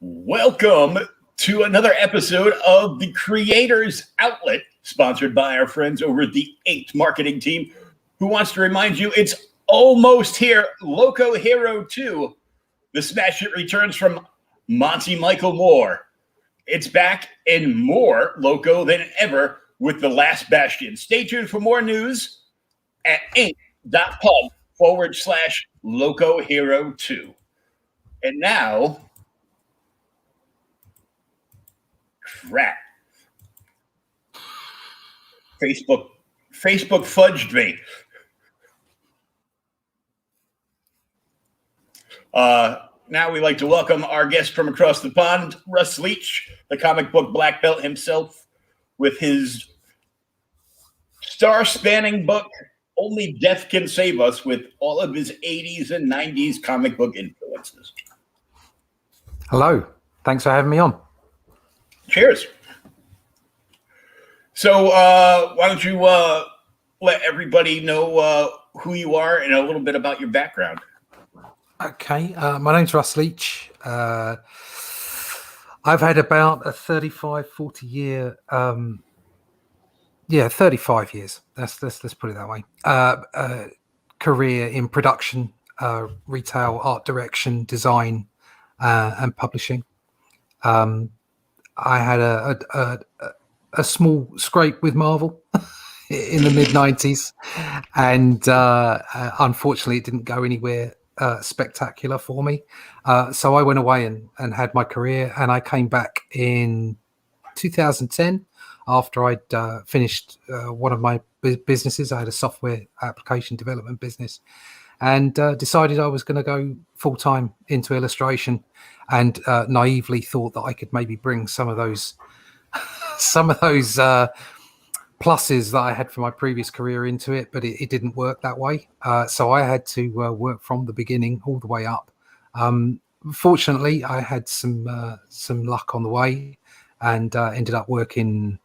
Welcome to another episode of the Creators Outlet, sponsored by our friends over at the 8 marketing team, who wants to remind you it's almost here. Loco Hero 2, the smash hit returns from Monty Michael Moore. It's back and more Loco than ever with The Last Bastion. Stay tuned for more news at 8.pub/Loco Hero 2. And now, crap. Facebook fudged me. Now we'd like to welcome our guest from across the pond, Russ Leach, the comic book black belt himself, with his star-spanning book, Only Death Can Save Us, with all of his 80s and 90s comic book influences. Hello. Thanks for having me on. Cheers. So why don't you let everybody know who you are and a little bit about your background. Okay. My name's Russ Leach. I've had about a 35, 40 year, 35 years. Let's put it that way. Career in production, retail, art direction, design, and publishing. I had a small scrape with Marvel in the mid-90s, and unfortunately it didn't go anywhere spectacular for me. So I went away and had my career, and I came back in 2010 after I'd finished one of my businesses. I had a software application development business, and decided I was going to go full-time into illustration, and naively thought that I could maybe bring some of those pluses that I had from my previous career into it, but it didn't work that way. So I had to work from the beginning all the way up. Fortunately, I had some luck on the way, and ended up working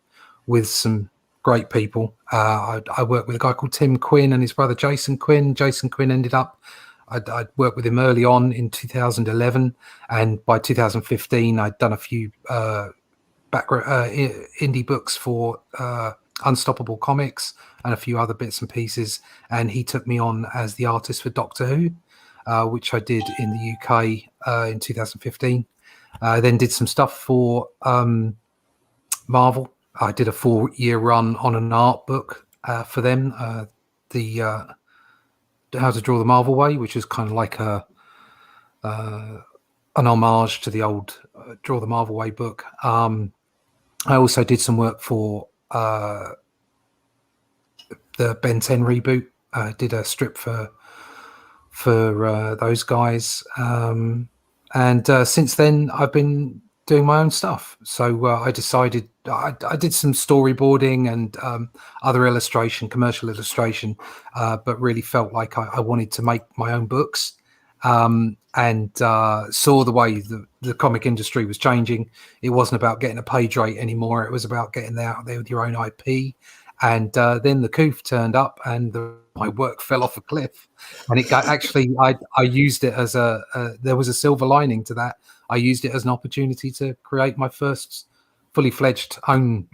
with some great people. I worked with a guy called Tim Quinn and his brother Jason Quinn. Jason Quinn ended up, I'd worked with him early on in 2011, and by 2015 I'd done a few indie books for Unstoppable Comics and a few other bits and pieces, and he took me on as the artist for Doctor Who, which I did in the UK in 2015. I then did some stuff for Marvel. I did a 4-year run on an art book for them, the How to Draw the Marvel Way, which is kind of like an homage to the old Draw the Marvel Way book. I also did some work for the Ben 10 reboot. I did a strip for those guys, and since then I've been doing my own stuff. So I decided I did some storyboarding and other illustration, commercial illustration, but really felt like I wanted to make my own books, and saw the way the comic industry was changing. It wasn't about getting a page rate anymore. It was about getting out there with your own IP. And then the coof turned up, and my work fell off a cliff. And it got, actually, I used it as there was a silver lining to that. I used it as an opportunity to create my first fully fledged own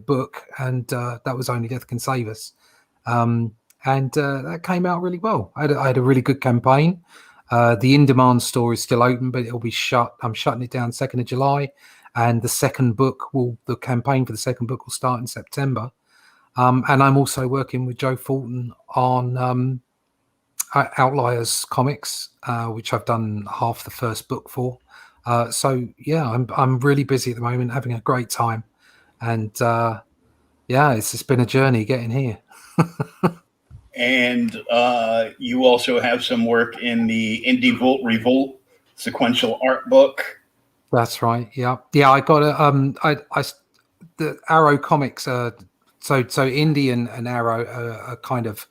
book, and that was Only Death Can Save Us. And that came out really well. I had a really good campaign. The in-demand store is still open, but it'll be shut. I'm shutting it down 2nd of July, and the campaign for the second book will start in September. And I'm also working with Joe Fulton on Outliers Comics, which I've done half the first book for. So yeah, I'm really busy at the moment, having a great time, and it's just been a journey getting here. And you also have some work in the Indie Volt Revolt sequential art book. That's right. Yeah. I got the Arrow Comics. So Indie and Arrow are kind of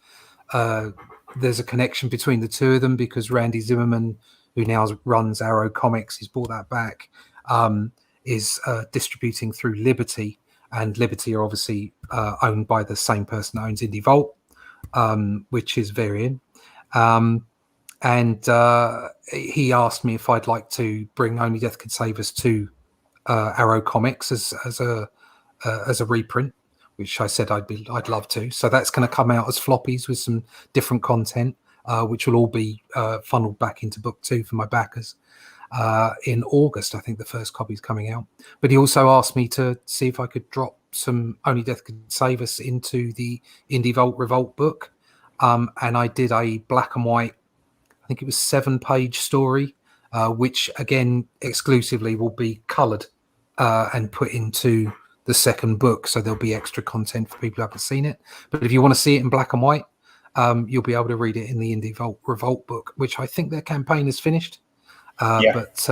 there's a connection between the two of them, because Randy Zimmerman, who now runs Arrow Comics, he's brought that back, is distributing through Liberty, and Liberty are obviously owned by the same person that owns Indie Volt, which is Varian. and he asked me if I'd like to bring Only Death Could Save Us to Arrow Comics as a reprint, which I said I'd love to. So that's going to come out as floppies with some different content, which will all be funneled back into book 2 for my backers in August. I think the first copy is coming out. But he also asked me to see if I could drop some Only Death Could Save Us into the Indie Vault Revolt book, and I did a black and white, I think it was 7-page story, which again exclusively will be coloured and put into the second book. So there'll be extra content for people who haven't seen it. But if you want to see it in black and white, you'll be able to read it in the Indie Vault Revolt book, which I think their campaign is finished. But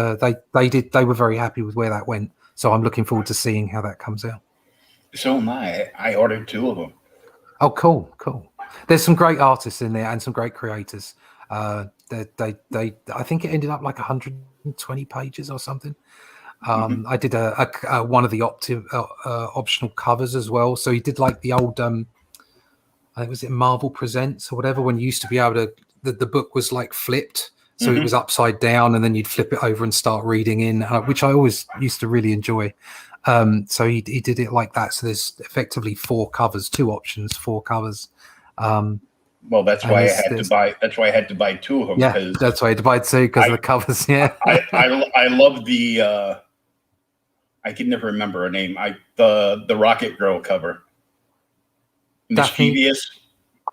they were very happy with where that went. So I'm looking forward to seeing how that comes out. So am I. I ordered 2 of them. Oh, cool. There's some great artists in there and some great creators. I think it ended up like 120 pages or something. I did a one of the optional covers as well. So he did like the old, I think was it Marvel Presents or whatever, when you used to be able to, the book was like flipped. So it was upside down and then you'd flip it over and start reading in, which I always used to really enjoy. So he did it like that. So there's effectively 4 covers, 2 options, 4 covers. Well, that's why I had to buy. That's why I had to buy 2 of them. Yeah, that's why I had to buy 2 because of the covers. Yeah, I love the. I can never remember her name. The Rocket Girl cover. Mischievous.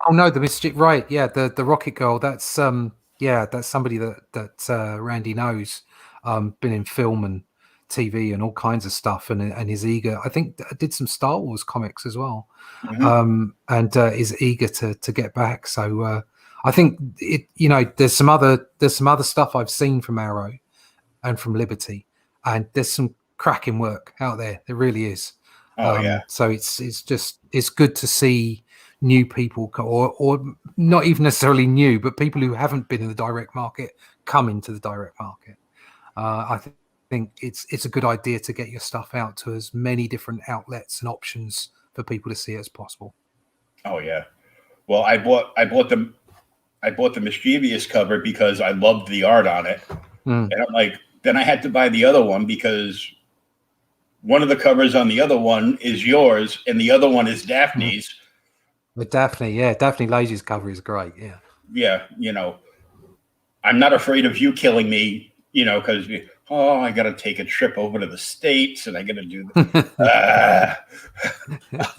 Oh no, the mischief. Right, yeah, the Rocket Girl. That's that's somebody that Randy knows. Been in film and TV and all kinds of stuff, and is eager. I think did some Star Wars comics as well, and is eager to get back. So I think it. There's some other stuff I've seen from Arrow and from Liberty, and there's some cracking work out there. There really is. So it's good to see new people or not even necessarily new, but people who haven't been in the direct market come into the direct market. I think it's a good idea to get your stuff out to as many different outlets and options for people to see it as possible. Oh yeah. Well, I bought the Mischievous cover because I loved the art on it. And I'm like, then I had to buy the other one because one of the covers on the other one is yours and the other one is Daphne's. With Daphne, Daphne Lazy's cover is great. Yeah, I'm not afraid of you killing me, because I got to take a trip over to the States and I got to do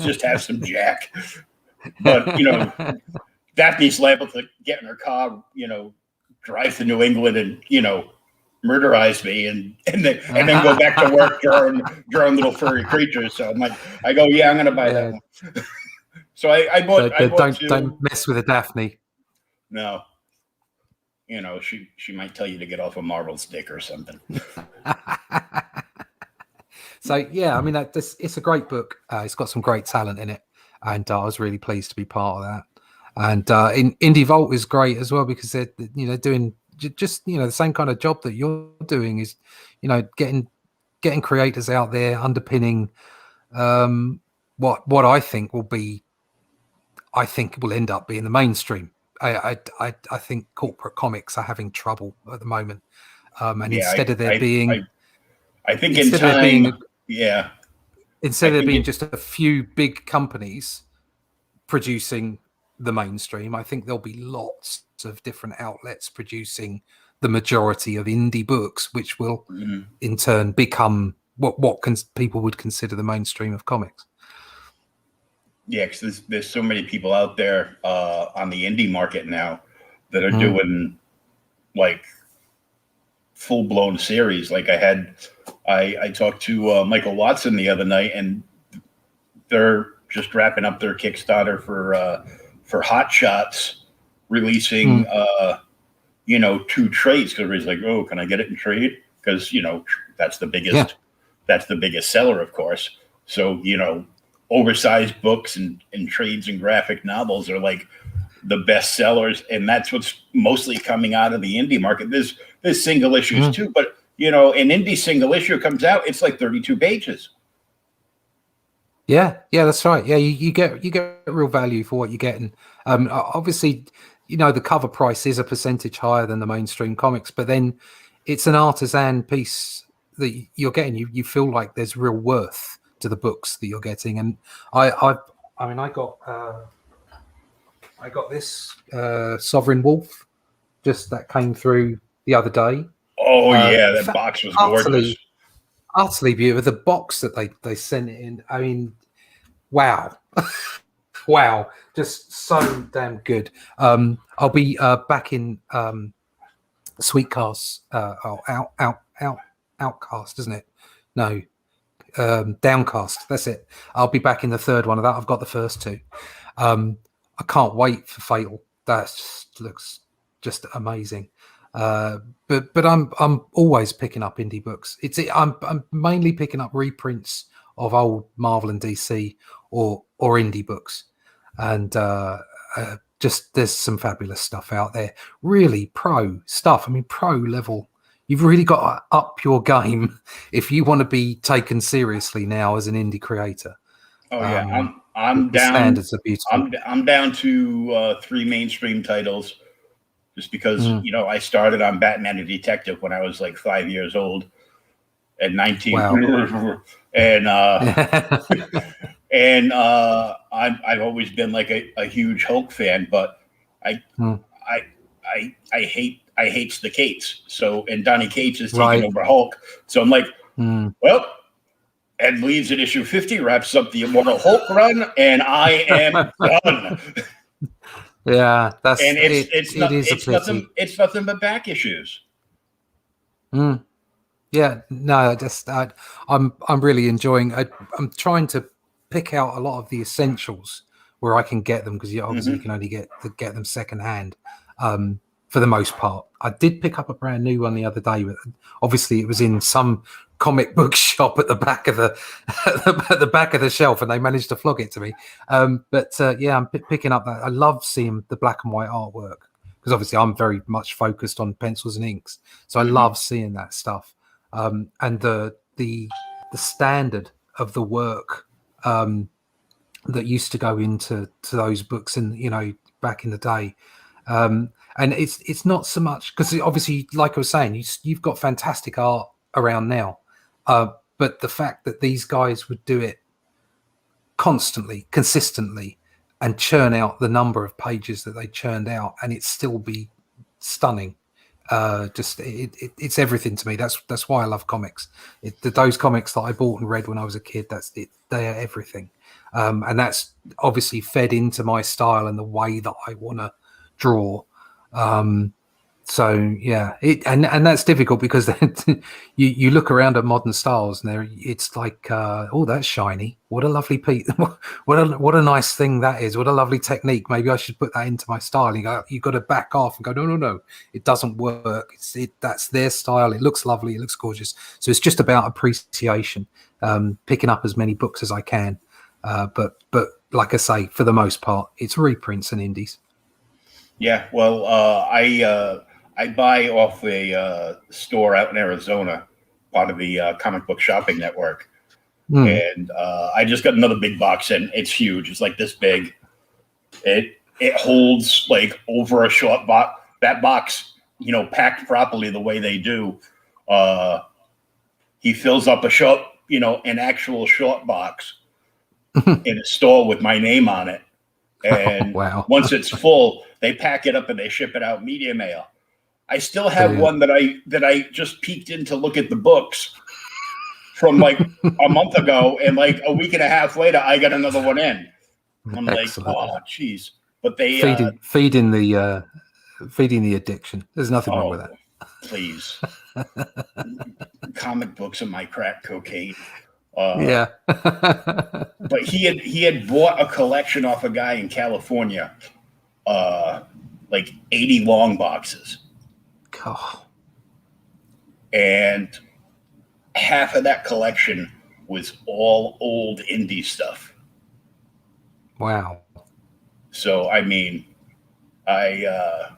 just have some Jack. But Daphne's liable to get in her car, drive to New England and murderize me and then go back to work drawing little furry creatures. So I'm like, I'm going to buy that one. So I bought. Don't mess with a Daphne. No, she might tell you to get off a Marvel stick or something. So yeah, I mean it's a great book. It's got some great talent in it, and I was really pleased to be part of that. And in Indie Vault is great as well because they're doing just the same kind of job that you're doing, is getting creators out there underpinning what I think will end up being the mainstream. I think corporate comics are having trouble at the moment, and instead of there being just a few big companies producing the mainstream, I think there'll be lots of different outlets producing the majority of indie books, which will in turn become what people would consider the mainstream of comics. Yeah, because there's so many people out there on the indie market now that are doing like full-blown series. Like I talked to Michael Watson the other night, and they're just wrapping up their Kickstarter for Hot Shots, releasing 2 trades. Because he's like, oh, can I get it in trade? Because that's the biggest seller, of course. So oversized books and trades and graphic novels are like the best sellers, and that's what's mostly coming out of the indie market. There's single issues too, but an indie single issue comes out, it's like 32 pages. Yeah, that's right. Yeah, you get real value for what you're getting. Obviously, the cover price is a percentage higher than the mainstream comics, but then it's an artisan piece that you're getting. You feel like there's real worth to the books that you're getting. And I got this Sovereign Wolf, just that came through the other day. Oh yeah, that box was gorgeous. Utterly beautiful. The box that they sent it in, I mean, wow. Wow, just so damn good. I'll be back in Sweetcast, Outcast, isn't it? No, Downcast. That's it. I'll be back in the third one of that. I've got the first two. I can't wait for Fatal. That looks just amazing. But I'm always picking up indie books. I'm mainly picking up reprints of old Marvel and DC or indie books, and just there's some fabulous stuff out there. Really pro stuff. I mean, pro level. You've really got to up your game if you want to be taken seriously now as an indie creator. Oh yeah, I'm the down. Standards are beautiful. I'm down to 3 mainstream titles, just because I started on Batman and Detective when I was like 5 years old, at 19. Wow. And I've always been like a huge Hulk fan, but I hate the Cates. So, and Donny Cates is taking over Hulk. So I'm like, well, Ed leaves at issue 50, wraps up the Immortal Hulk run, and I am done. Yeah, it's nothing but back issues. Yeah, no, I'm really enjoying. I'm trying to pick out a lot of the essentials where I can get them, because obviously you can only get them secondhand. For the most part, I did pick up a brand new one the other day, but obviously it was in some comic book shop at the back of the back of the shelf, and they managed to flog it to me. Yeah, I'm picking up that. I love seeing the black and white artwork, because obviously I'm very much focused on pencils and inks, so I love seeing that stuff. And the standard of the work that used to go into those books, and back in the day. And it's not so much because obviously, like I was saying, you've got fantastic art around now, but the fact that these guys would do it constantly, consistently, and churn out the number of pages that they churned out, and it still be stunning. It's everything to me. That's why I love comics. Those comics that I bought and read when I was a kid, that's it. They are everything, and that's obviously fed into my style and the way that I want to draw. So yeah, and that's difficult, because you look around at modern styles and it's like, oh, that's shiny. What a lovely piece. What a nice thing that is. What a lovely technique. Maybe I should put that into my style. You got to back off and go, no, it doesn't work. That's their style. It looks lovely. It looks gorgeous. So it's just about appreciation, picking up as many books as I can. But like I say, for the most part, it's reprints and indies. Yeah, well, I buy off a store out in Arizona, part of the Comic Book Shopping Network, and I just got another big box, and it's huge. It's like this big. It holds like over a short box. That box, packed properly the way they do. He fills up an actual short box in a store with my name on it. And wow. Once it's full, they pack it up and they ship it out media mail. I still have one that I just peeked in to look at the books from like a month ago, and like a week and a half later, I got another one in. I'm Excellent. Like, oh, geez. But they feeding the addiction. There's nothing wrong with that. Please, comic books are my crack cocaine. Yeah. But he had bought a collection off a guy in California, like 80 long boxes. Oh. And half of that collection was all old indie stuff. Wow. So I mean, I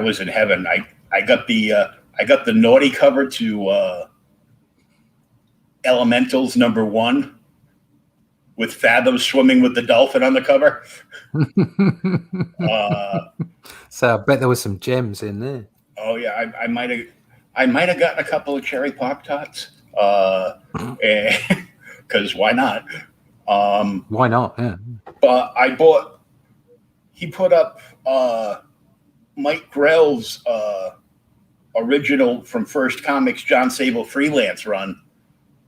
was in heaven. I got the naughty cover to Elementals #1, with Fathom swimming with the dolphin on the cover. So I bet there were some gems in there. Oh yeah, I might have gotten a couple of cherry Pop Tarts. Because why not? Why not? Yeah. But he put up Mike Grell's original from First Comics John Sable freelance run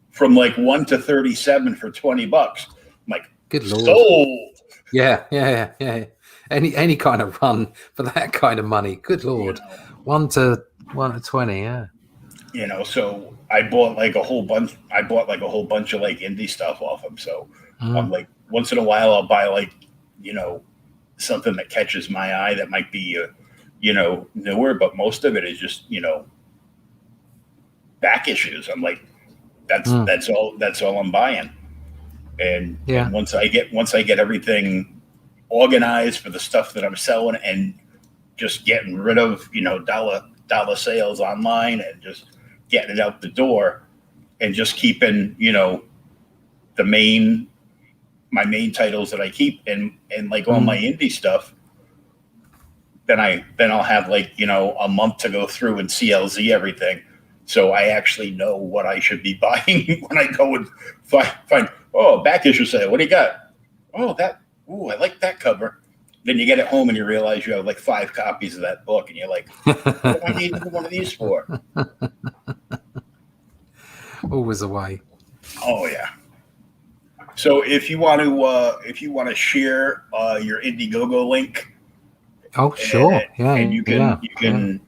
from like 1 to 37 for $20. I'm like, good Lord. Sold. Yeah. Any kind of run for that kind of money. Good Lord. 1 to 20, yeah. So I bought like a whole bunch. I bought like a whole bunch of like indie stuff off him. So I'm like, once in a while, I'll buy like, something that catches my eye that might be, newer, but most of it is just, back issues. I'm like, that's all I'm buying. And once I get everything organized for the stuff that I'm selling and just getting rid of, dollar sales online and just getting it out the door and just keeping, my main titles that I keep and like all my indie stuff, then I'll have like, a month to go through and CLZ everything. So I actually know what I should be buying when I go and find back issue sale. What do you got? I like that cover. Then you get it home and you realize you have like 5 copies of that book and you're like, what do I need one of these for? Always a way. Oh yeah. So if you want to share your Indiegogo link. Oh sure. And you can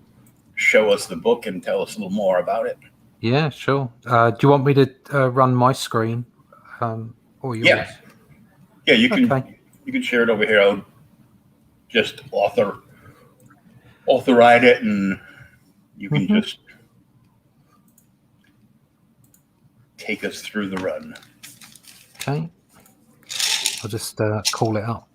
show us the book and tell us a little more about it. Yeah, sure. Do you want me to run my screen or yours? Yeah, you can. Okay. You can share it over here. I'll just authorize it, and you can just take us through the run. Okay. I'll just call it up.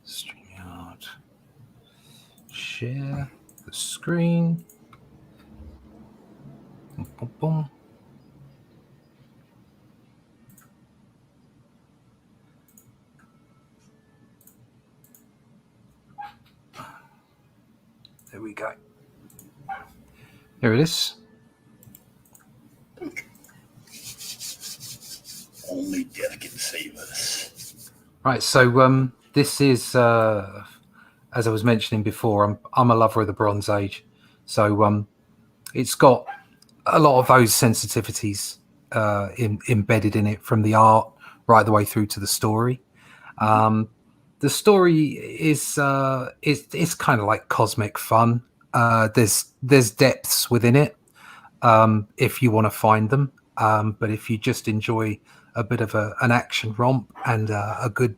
StreamYard. Share the screen. Boom, boom. There we go. Here it is. Only death can save us. Right, so this is, as I was mentioning before, I'm a lover of the Bronze Age. So it's got a lot of those sensitivities embedded in it, from the art right the way through to the story. The story is kind of like cosmic fun. There's depths within it if you want to find them. But if you just enjoy a bit of an action romp and a good,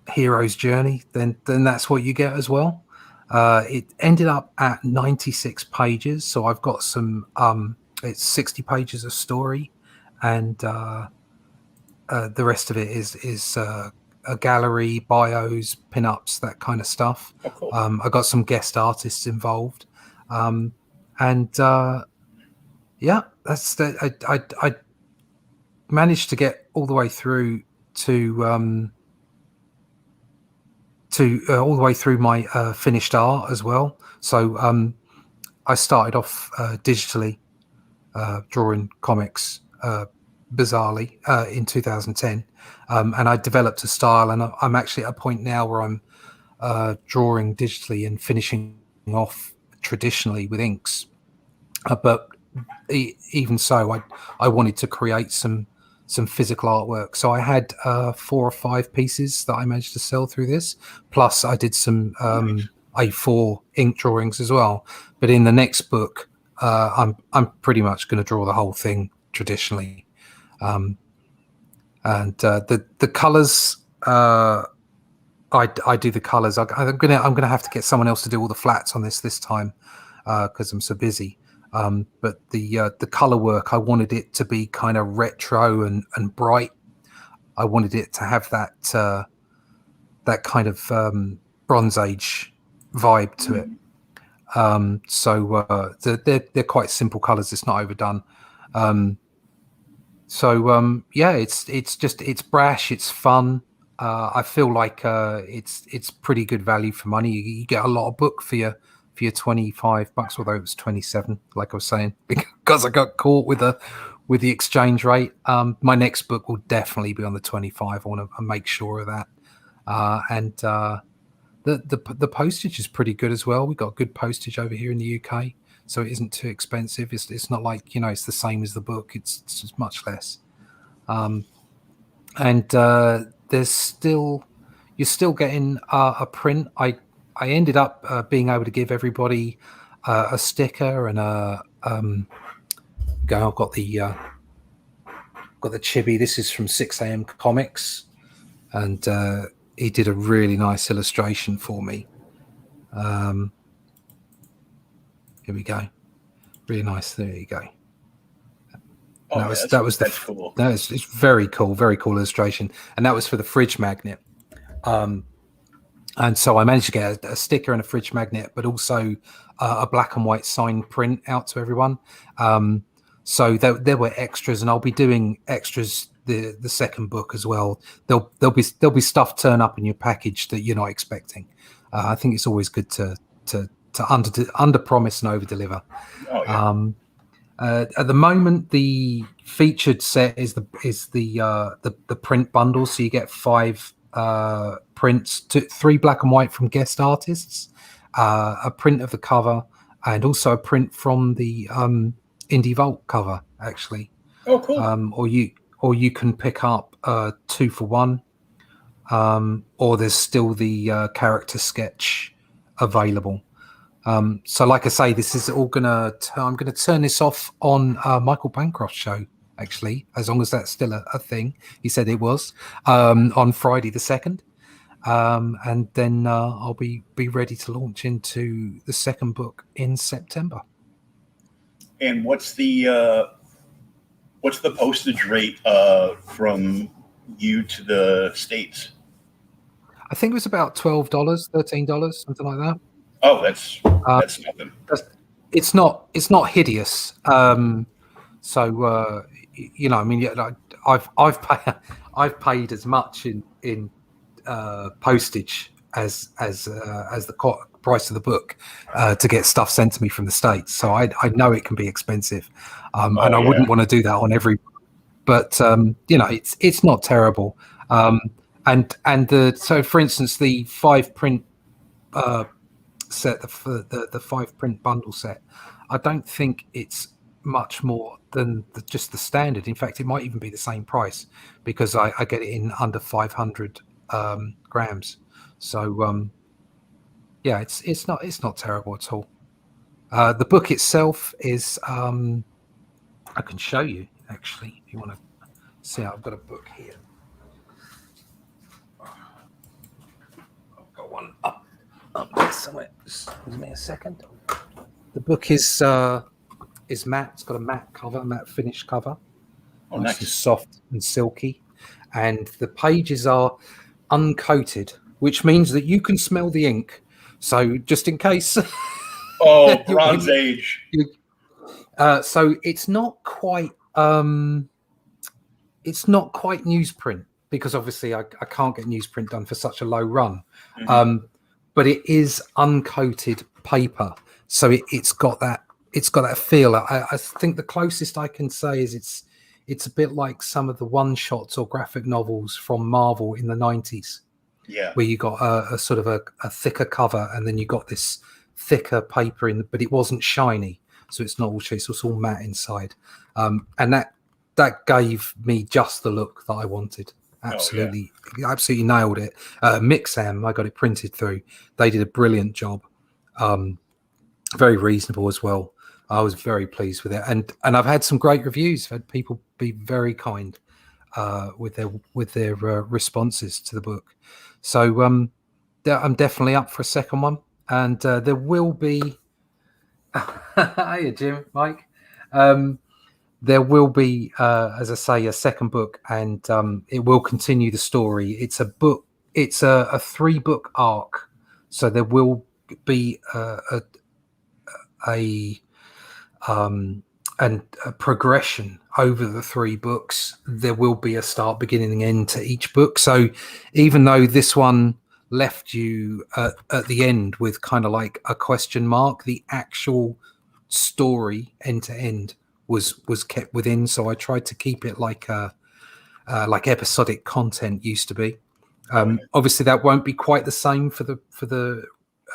hero's journey, then that's what you get as well. It ended up at 96 pages, so I've got some. It's 60 pages of story, and the rest of it is a gallery, bios, pin-ups, that kind of stuff. Oh, cool. I got some guest artists involved, and that's I managed to get all the way through to all the way through my finished art as well. So I started off digitally drawing comics bizarrely in 2010, and I developed a style, and I'm actually at a point now where I'm drawing digitally and finishing off traditionally with inks. But even so, I wanted to create some physical artwork. So I had 4 or 5 pieces that I managed to sell through this. Plus I did some A4 ink drawings as well. But in the next book, I'm pretty much going to draw the whole thing traditionally. And the colors, I do the colors. I'm gonna have to get someone else to do all the flats on this time because I'm so busy. But the color work, I wanted it to be kind of retro and bright. I wanted it to have that kind of Bronze Age vibe to it. So they're quite simple colors. It's not overdone. It's brash. It's fun. I feel like it's pretty good value for money. You get a lot of book for your $25, although it was 27, like I was saying, because I got caught with the exchange rate. My next book will definitely be on the 25. I want to make sure of that. The postage is pretty good as well. We got good postage over here in the UK, so it isn't too expensive. It's not like, it's the same as the book. It's just much less. You're still getting a print. I ended up being able to give everybody a sticker and I've got the chibi. This is from 6am Comics, and he did a really nice illustration for me. Here we go. Really nice. There you go. That's cool. It's very cool illustration, and that was for the fridge magnet. And so I managed to get a sticker and a fridge magnet, but also a black and white signed print out to everyone. So there were extras, and I'll be doing extras the second book as well. There'll be stuff turn up in your package that you're not expecting. I think it's always good to under promise and over deliver. Oh, yeah. At the moment, the featured set is the print bundle, so you get 5 prints, 3 black and white from guest artists, a print of the cover, and also a print from the Indie Vault cover, actually. Oh, cool. Or you can pick up 2 for 1, or there's still the character sketch available. So like I say, this is all I'm gonna turn this off on Michael Bancroft's show, actually, as long as that's still a thing. He said it was on Friday the 2nd, and then I'll be ready to launch into the second book in September. And what's the postage rate from you to the States? I think it was about $12, $13, something like that. Oh, that's nothing. It's not hideous. I mean, I've paid as much in postage as the price of the book to get stuff sent to me from the States. So I know it can be expensive, and I wouldn't want to do that on every. But it's not terrible. So for instance, the 5 print set, the 5 print bundle set, I don't think it's much more than just the standard. In fact, it might even be the same price because I get it in under 500 grams. So it's not terrible at all. The book itself is I can show you, actually, if you want to see. I've got a book here. I've got one up there somewhere. Just give me a second. The book is matte. It's got a matte cover, matte finish cover. Oh, nice. And soft and silky, and the pages are uncoated, which means that you can smell the ink. So just in case. Oh, Bronze Age. So it's not quite newsprint, because obviously I can't get newsprint done for such a low run. Mm-hmm. But it is uncoated paper, so it's got that feel. I think the closest I can say is it's a bit like some of the one-shots or graphic novels from Marvel in the 90s. Yeah, where you got a sort of a thicker cover, and then you got this thicker paper but it wasn't shiny, so it's not all shiny, so it's all matte inside. And that gave me just the look that I wanted. Absolutely, absolutely nailed it. Mixam, I got it printed through. They did a brilliant job. Very reasonable as well. I was very pleased with it, and I've had some great reviews. I've had people be very kind with their responses to the book. So I'm definitely up for a second one, and there will be. Hiya, Jim, Mike. There will be, as I say, a second book, and it will continue the story. It's a book. It's a 3-book arc, so there will be a progression over the 3 books. There will be a start, beginning, and end to each book. So even though this one left you at the end with kind of like a question mark, the actual story end to end was kept within. So I tried to keep it like episodic content used to be. Obviously, that won't be quite the same for the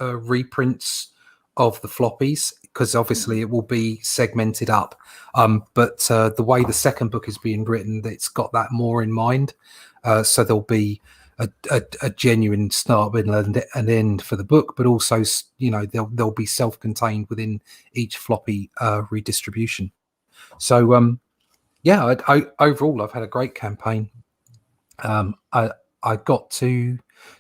reprints of the floppies, because obviously it will be segmented up. But the way the second book is being written, it's got that more in mind. So there'll be a genuine start, middle, and end for the book, but also, you know, they'll be self-contained within each floppy redistribution. So yeah, I overall I've had a great campaign. I got to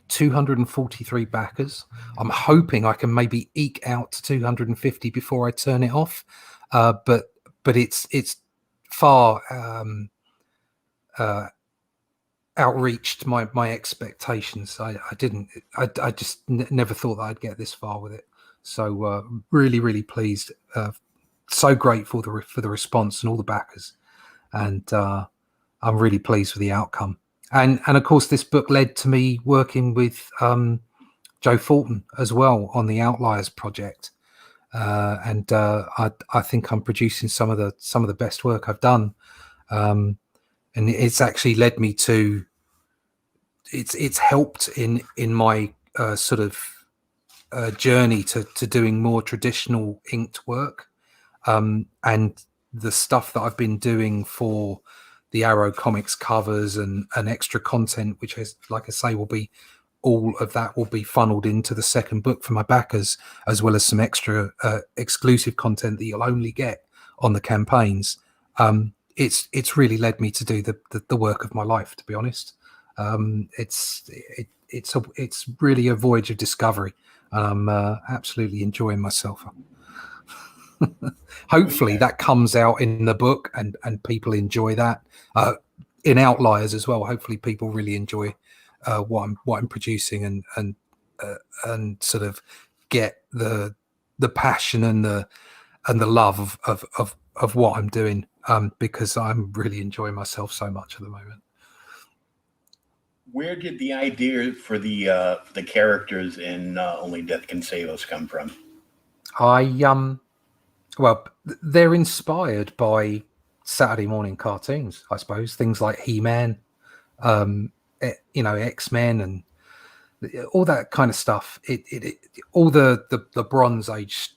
243 backers. I'm hoping I can maybe eke out to 250 before I turn it off. But it's far outreached my expectations. I just never thought that I'd get this far with it. So really pleased. So grateful for the response and all the backers, and I'm really pleased with the outcome. And of course, this book led to me working with Joe Fulton as well on the Outliers project, and I think I'm producing some of the best work I've done, and it's actually led me to. It's helped in my sort of journey to doing more traditional inked work, and the stuff that I've been doing for the Arrow Comics covers and extra content, which is, like I say, will be all of that will be funneled into the second book for my backers, as well as some extra exclusive content that you'll only get on the campaigns. It's really led me to do the work of my life, to be honest. It's really a voyage of discovery, and I'm absolutely enjoying myself. Hopefully that comes out in the book and people enjoy that. In Outliers as well, hopefully people really enjoy what I'm producing and sort of get the passion and the love of what I'm doing, because I'm really enjoying myself so much at the moment. Where did the idea for the characters in Only Death Can Save Us come from? Well, they're inspired by Saturday morning cartoons, I suppose. Things like He-Man, X-Men, and all that kind of stuff. All the Bronze Age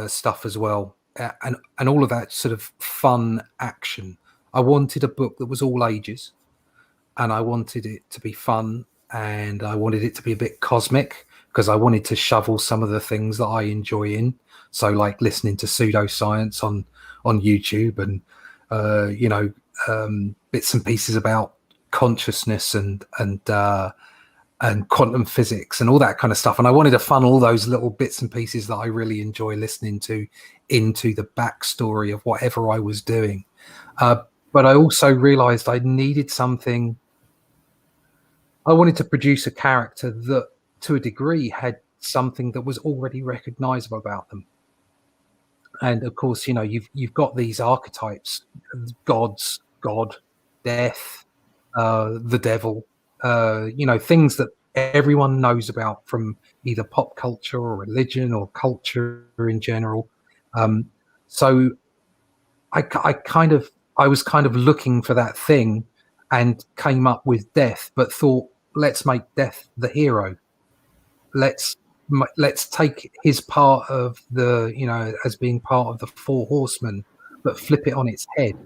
stuff as well, and all of that sort of fun action. I wanted a book that was all ages, and I wanted it to be fun, and I wanted it to be a bit cosmic, because I wanted to shovel some of the things that I enjoy in. So like listening to pseudoscience on YouTube, and bits and pieces about consciousness and quantum physics and all that kind of stuff. And I wanted to funnel all those little bits and pieces that I really enjoy listening to into the backstory of whatever I was doing. But I also realized I needed something. I wanted to produce a character that, to a degree, had something that was already recognizable about them. And of course, you've got these archetypes: gods, God, death, the devil, things that everyone knows about from either pop culture or religion or culture in general. So I was kind of looking for that thing, and came up with Death, but thought, let's make Death the hero. Let's take his part of the, as being part of the Four Horsemen, but flip it on its head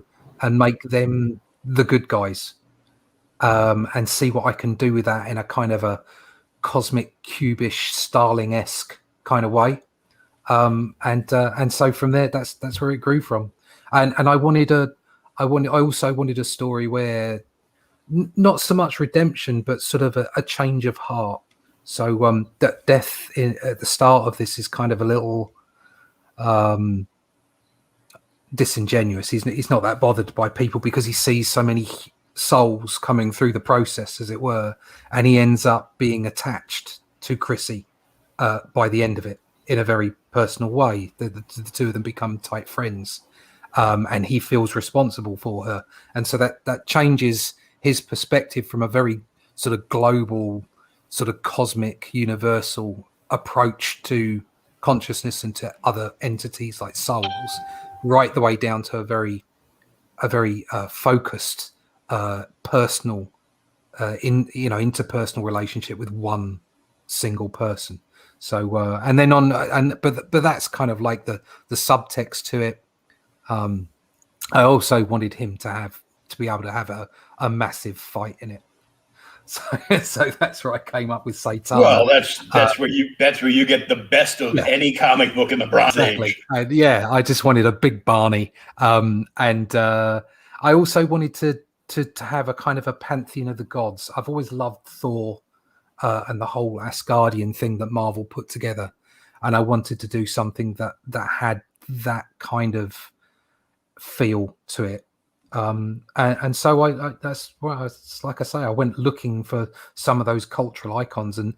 and make them the good guys, and see what I can do with that in a kind of a cosmic cubish Starling-esque kind of way. And so from there, that's where it grew from. And I also wanted a story where not so much redemption, but sort of a change of heart. So that Death at the start of this is kind of a little disingenuous. He's not that bothered by people, because he sees so many souls coming through the process, as it were, and he ends up being attached to Chrissy, by the end of it in a very personal way. The two of them become tight friends, and he feels responsible for her, and so that changes his perspective from a very sort of global, sort of cosmic, universal approach to consciousness and to other entities like souls, right the way down to a very focused, personal, interpersonal relationship with one single person. So and then but that's kind of like the subtext to it. I also wanted him to be able to have a massive fight in it. So that's where I came up with Satana. Well, that's where you get the best of any comic book in the Bronze Age. I just wanted a big Barney, and I also wanted to have a kind of a pantheon of the gods. I've always loved Thor and the whole Asgardian thing that Marvel put together, and I wanted to do something that had that kind of feel to it. And so that's like I say, I went looking for some of those cultural icons, and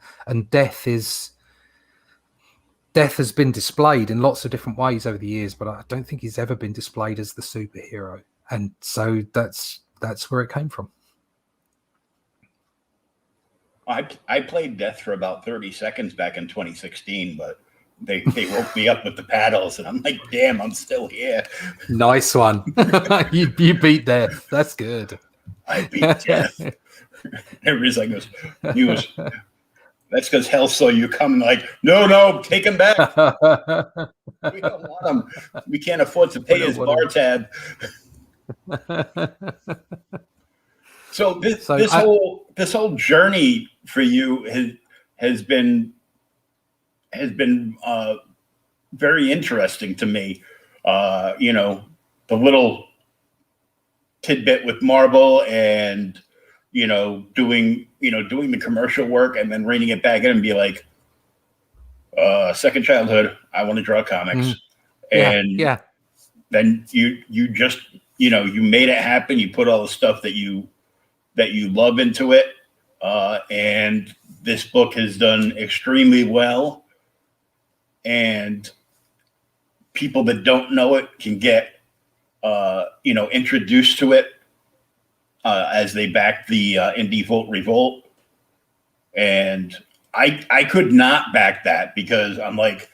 death has been displayed in lots of different ways over the years, but I don't think he's ever been displayed as the superhero, and so that's where it came from. I played Death for about 30 seconds back in 2016, but they woke me up with the paddles, and I'm like, damn, I'm still here. Nice one. you beat Death. That's good. I beat Death. Everybody's like, that's because Hell saw you coming. Like, no, take him back. We don't want him. We can't afford to pay his bar tab. So this whole journey for you has been very interesting to me. The little tidbit with Marvel and doing the commercial work and then reining it back in and be like, second childhood, I want to draw comics. And then you just you made it happen. You put all the stuff that you love into it, and this book has done extremely well. And people that don't know it can get, introduced to it as they back the Indie Vote Revolt. And I could not back that because I'm like,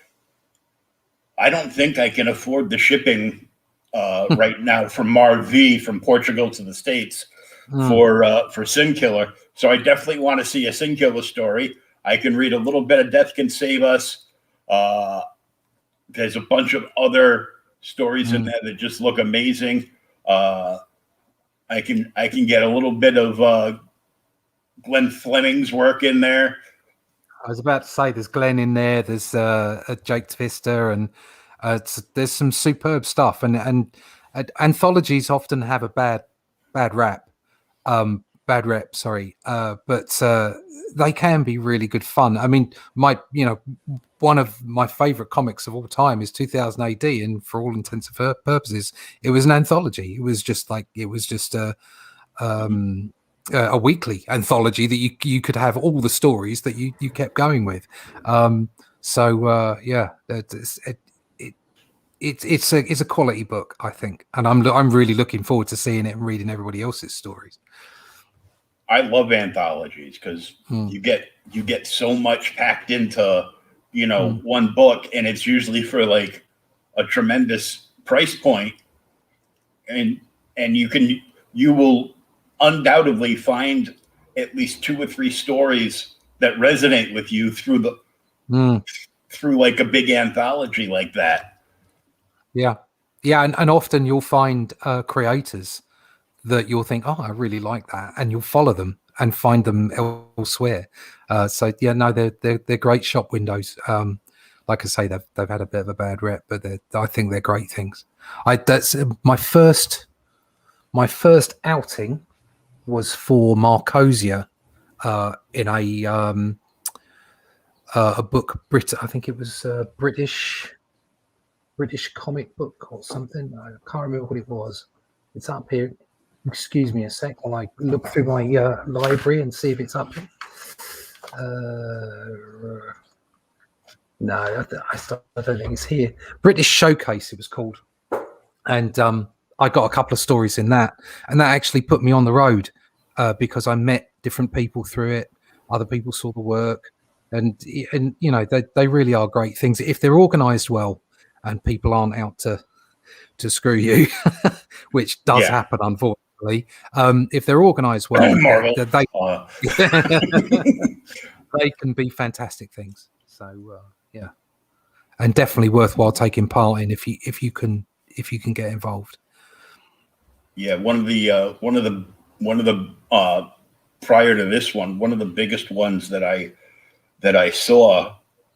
I don't think I can afford the shipping right now from Marv from Portugal to the States for Sin Killer. So I definitely want to see a Sin Killer story. I can read a little bit of Death Can Save Us. There's a bunch of other stories in there that just look amazing. I can get a little bit of Glenn Fleming's work in there. I was about to say there's Glenn in there. There's Jake Twister, and there's some superb stuff. And anthologies often have a bad rep. But they can be really good fun. I mean, one of my favorite comics of all time is 2000 AD, and for all intents and purposes, it was an anthology. It was just a weekly anthology that you could have all the stories that you kept going with. It's a quality book, I think, and I'm really looking forward to seeing it and reading everybody else's stories. I love anthologies because you get so much packed into one book, and it's usually for like a tremendous price point, and you will undoubtedly find at least 2 or 3 stories that resonate with you through like a big anthology like that. Yeah, and often you'll find creators that you'll think, oh, I really like that, and you'll follow them and find them elsewhere. They're great shop windows. Like I say, they've had a bit of a bad rep, but I think they're great things. That's my first outing was for Marcosia in a book, I think it was a British comic book or something. I can't remember what it was. It's up here. Excuse me a sec while I look through my library and see if it's up here. No, I don't think it's here. British Showcase, it was called, and I got a couple of stories in that, and that actually put me on the road because I met different people through it. Other people saw the work, and you know they really are great things if they're organised well, and people aren't out to screw you, which does Yeah. happen, unfortunately. If they're organised well, Marvel. they they can be fantastic things. So yeah, and definitely worthwhile taking part in if you can get involved. Yeah, one of the prior to this one of the biggest ones that I saw,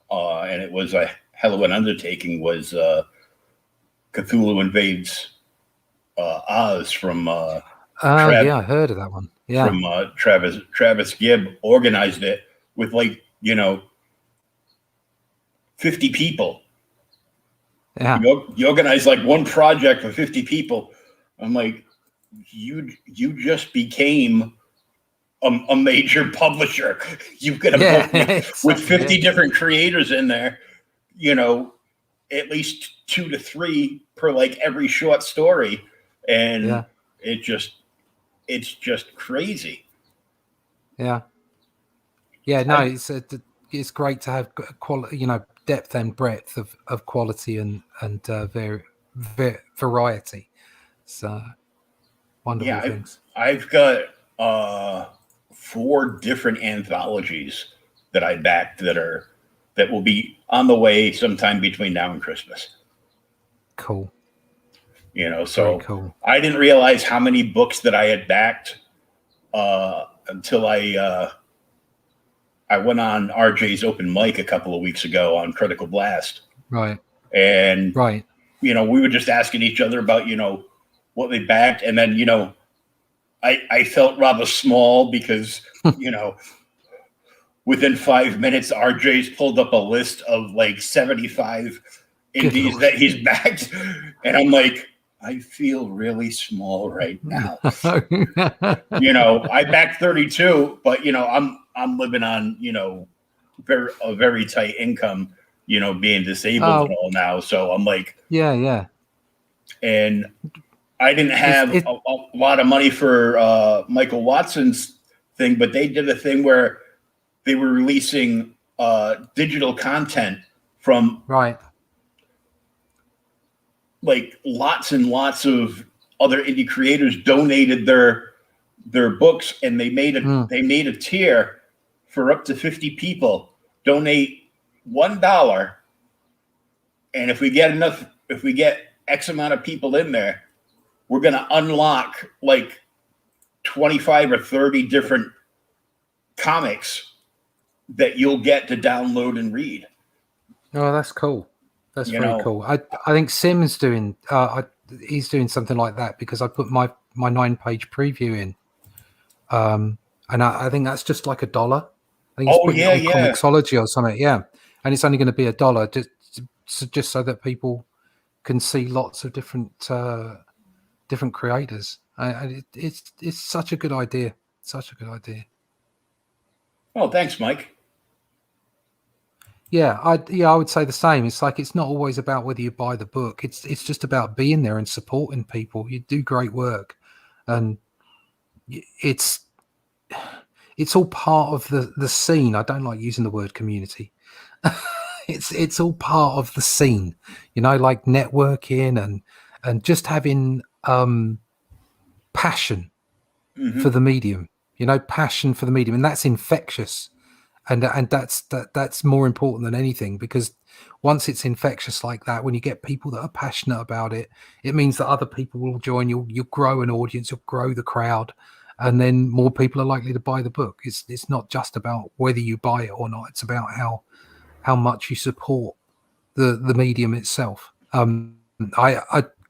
and it was a hell of an undertaking, was Cthulhu Invades Oz from Yeah, I heard of that one. Yeah, from Travis Gibb organized it with 50 people. yeah. You organize like one project for 50 people. I'm like, you just became a major publisher. You've got a book with 50 different creators in there, at least 2 to 3 per like every short story. And it's just crazy. Yeah. No, it's great to have quality, depth and breadth of quality and variety. So wonderful things. I've got 4 different anthologies that I backed that will be on the way sometime between now and Christmas. Cool. So cool. I didn't realize how many books that I had backed until I went on RJ's open mic a couple of weeks ago on Critical Blast. Right. And right. We were just asking each other about what they backed, and then I felt rather small because within 5 minutes RJ's pulled up a list of like 75 indies that he's backed, and I'm like, I feel really small right now. I backed 32, but I'm living on a very tight income, being disabled and all now. So I'm like, yeah. And I didn't have a lot of money for Michael Watson's thing, but they did a thing where they were releasing digital content from like lots and lots of other indie creators donated their books, and they made a tier for up to 50 people. Donate $1, and if we get X amount of people in there, we're going to unlock like 25 or 30 different comics that you'll get to download and read. Oh, that's cool. That's very cool. I think Sim's doing he's doing something like that because I put my 9-page preview in, and I think that's just like $1. I think it's putting it on Comixology or something. Yeah, and it's only going to be $1 just so that people can see lots of different creators. It's such a good idea. Such a good idea. Oh, thanks, Mike. Yeah, I would say the same. It's like it's not always about whether you buy the book. It's just about being there and supporting people. You do great work, and it's all part of the scene. I don't like using the word community. It's all part of the scene, like networking and just having passion for the medium. Passion for the medium, and that's infectious. And that's more important than anything, because once it's infectious like that, when you get people that are passionate about it, it means that other people will join. You'll grow an audience, you'll grow the crowd, and then more people are likely to buy the book. It's not just about whether you buy it or not. It's about how much you support the medium itself.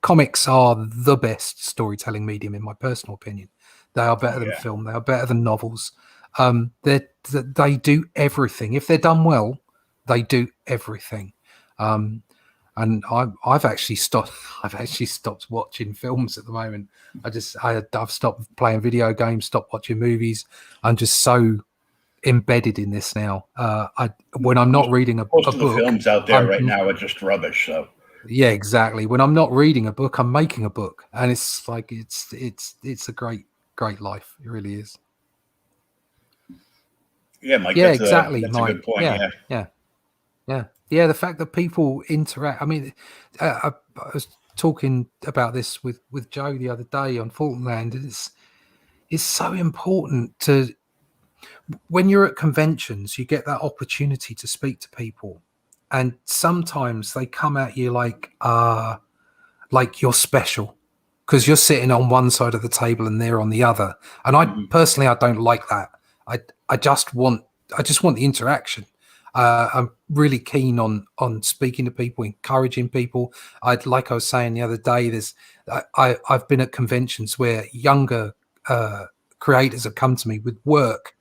Comics are the best storytelling medium in my personal opinion. They are better than film. They are better than novels. They do everything. If they're done well, they do everything. And I've actually stopped watching films at the moment. I've stopped playing video games, stopped watching movies. I'm just so embedded in this now. When I'm not reading a Most book, of the films out there right now are just rubbish. So yeah, exactly. When I'm not reading a book, I'm making a book, and it's like it's a great life. It really is. yeah, Mike, Yeah, that's exactly, a Mike. good point. Yeah, Yeah. yeah, yeah. The fact that people interact. I mean, I was talking about this with Joe the other day on Fultonland, and it's so important to, when you're at conventions, you get that opportunity to speak to people, and sometimes they come at you like you're special because you're sitting on one side of the table and they're on the other. And I personally, I don't like that. I just want the interaction. I'm really keen on speaking to people, encouraging people. Like I was saying the other day, I've been at conventions where younger creators have come to me with work,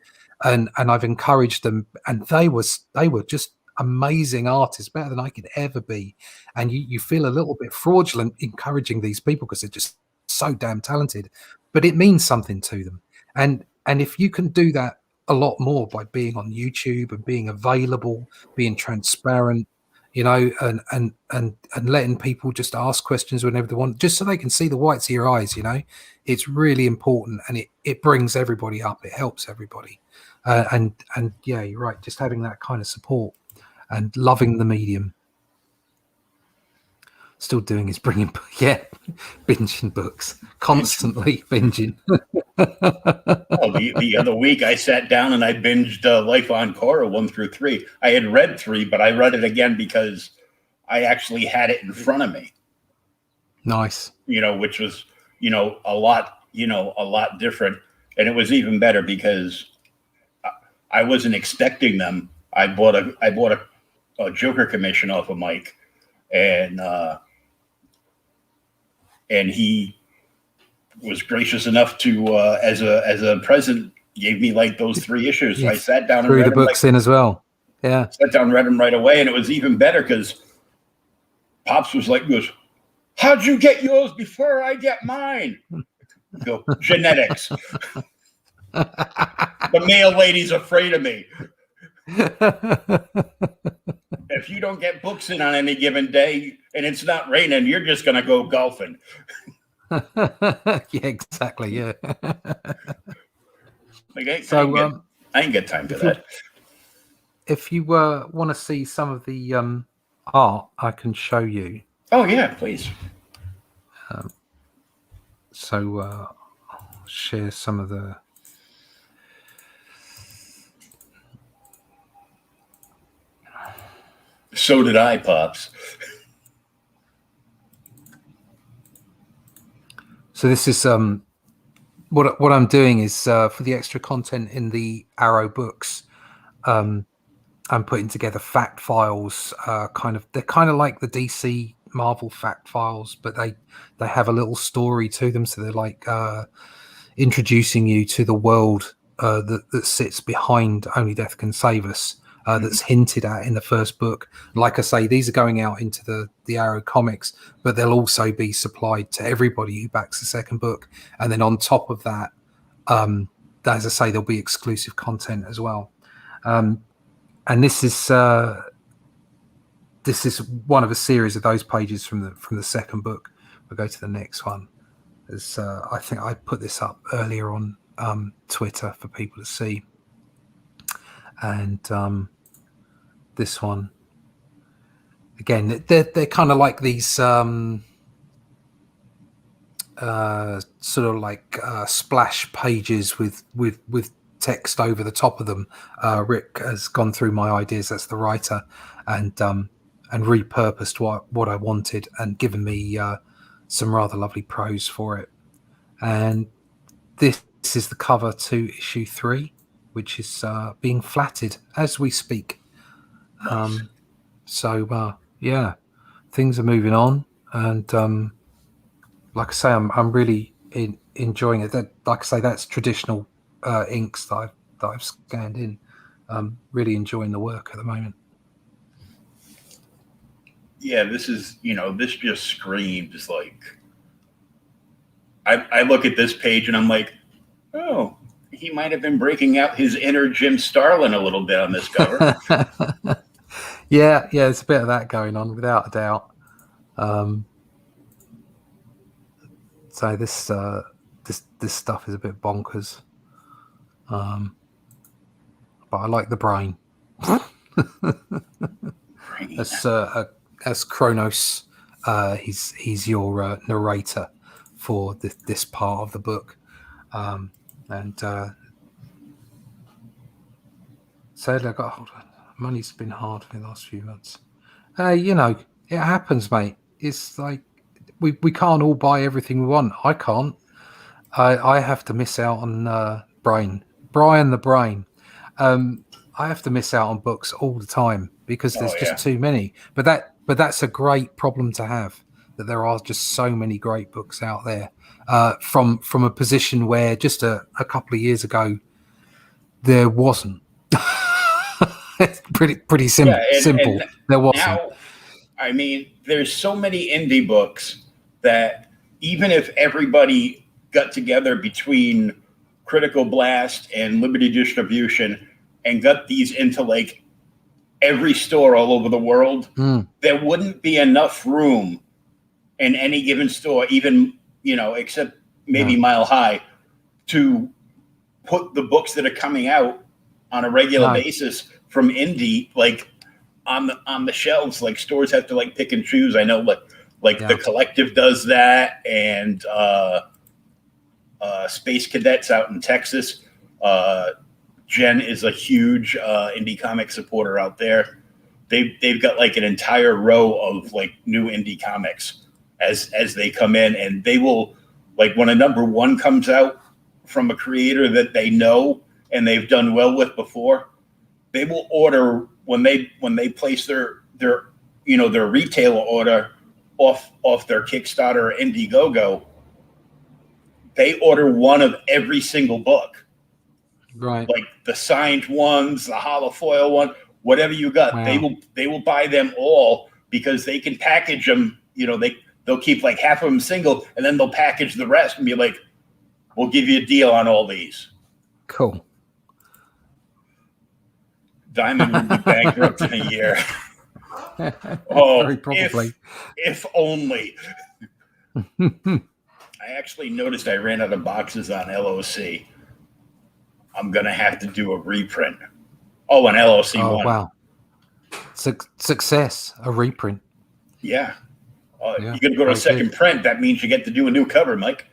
and I've encouraged them, and they were just amazing artists, better than I could ever be. And you feel a little bit fraudulent encouraging these people because they're just so damn talented, but it means something to them. And if you can do that a lot more by being on YouTube and being available, being transparent, and letting people just ask questions whenever they want, just so they can see the whites of your eyes, it's really important, and it brings everybody up. It helps everybody. And yeah, you're right. Just having that kind of support and loving the medium. Still doing is bringing, binging books, constantly binging. Oh, the other week I sat down and I binged Life on Korra 1 through 3. I had read 3, but I read it again because I actually had it in front of me. Nice. Which was, a lot different. And it was even better because I wasn't expecting them. I bought a Joker commission off of Mike, and he was gracious enough to, as a present, gave me like those 3 issues. So I sat down and threw read the books in as well. Yeah. Sat down and read them right away, and it was even better because Pops was like, goes, "How'd you get yours before I get mine?" I go, genetics. The male lady's afraid of me. If you don't get books in on any given day and it's not raining, you're just going to go golfing. Yeah, exactly. Yeah. I ain't got time for that. If you want to see some of the art, I can show you. Oh yeah, please. So I'll share some of the. So did I, Pops. So this is what I'm doing is for the extra content in the Arrow books. I'm putting together fact files. They're kind of like the DC Marvel fact files, but they have a little story to them. So they're like introducing you to the world that sits behind Only Death Can Save Us. That's hinted at in the first book. Like I say, these are going out into the Arrow comics, but they'll also be supplied to everybody who backs the second book. And then on top of that, as I say, there'll be exclusive content as well. And this is one of a series of those pages from the second book. We'll go to the next one. I think I put this up earlier on Twitter for people to see. And this one, again, they're kind of like these sort of like splash pages with text over the top of them. Rick has gone through my ideas. That's the writer, and repurposed what I wanted and given me some rather lovely prose for it. And this is the cover to issue 3, which is being flatted as we speak. Nice. Yeah, things are moving on, and like I say, I'm really enjoying it. That, like I say, that's traditional inks that I've scanned in. Really enjoying the work at the moment. Yeah, this is, this just screams like. I look at this page and I'm like, oh, he might have been breaking out his inner Jim Starlin a little bit on this cover. Yeah, there's a bit of that going on, without a doubt. So this stuff is a bit bonkers, but I like the brain. As Kronos, he's your narrator for this part of the book, and sadly, money's been hard for the last few months. It happens, mate. It's like we can't all buy everything we want. I can't. I have to miss out on Brian the Brain. I have to miss out on books all the time because there's just too many. But that's a great problem to have, that there are just so many great books out there. From a position where just a couple of years ago there wasn't. It's pretty simple. And there wasn't. Now, I mean, there's so many indie books that even if everybody got together between Critical Blast and Liberty Distribution and got these into like every store all over the world, there wouldn't be enough room in any given store, even, except maybe Mile High, to put the books that are coming out on a regular basis from indie, like on the shelves. Like stores have to like pick and choose. I know the Collective does that, and Space Cadets out in Texas. Jen is a huge indie comic supporter out there. They've got like an entire row of like new indie comics as they come in, and they will, like, when a number one comes out from a creator that they know and they've done well with before, they will order when they place their retailer order off their Kickstarter or Indiegogo. They order one of every single book, right? Like the signed ones, the holofoil one, whatever you got. Wow. They will buy them all because they can package them. They'll keep like half of them single, and then they'll package the rest and be like, "We'll give you a deal on all these." Cool. Diamond would be bankrupt in a year. Oh, very probably. If only. I actually noticed I ran out of boxes on LOC. I'm going to have to do a reprint. Oh, an LOC one. Wow. Success, a reprint. Yeah. You're going to go to a second print. That means you get to do a new cover, Mike.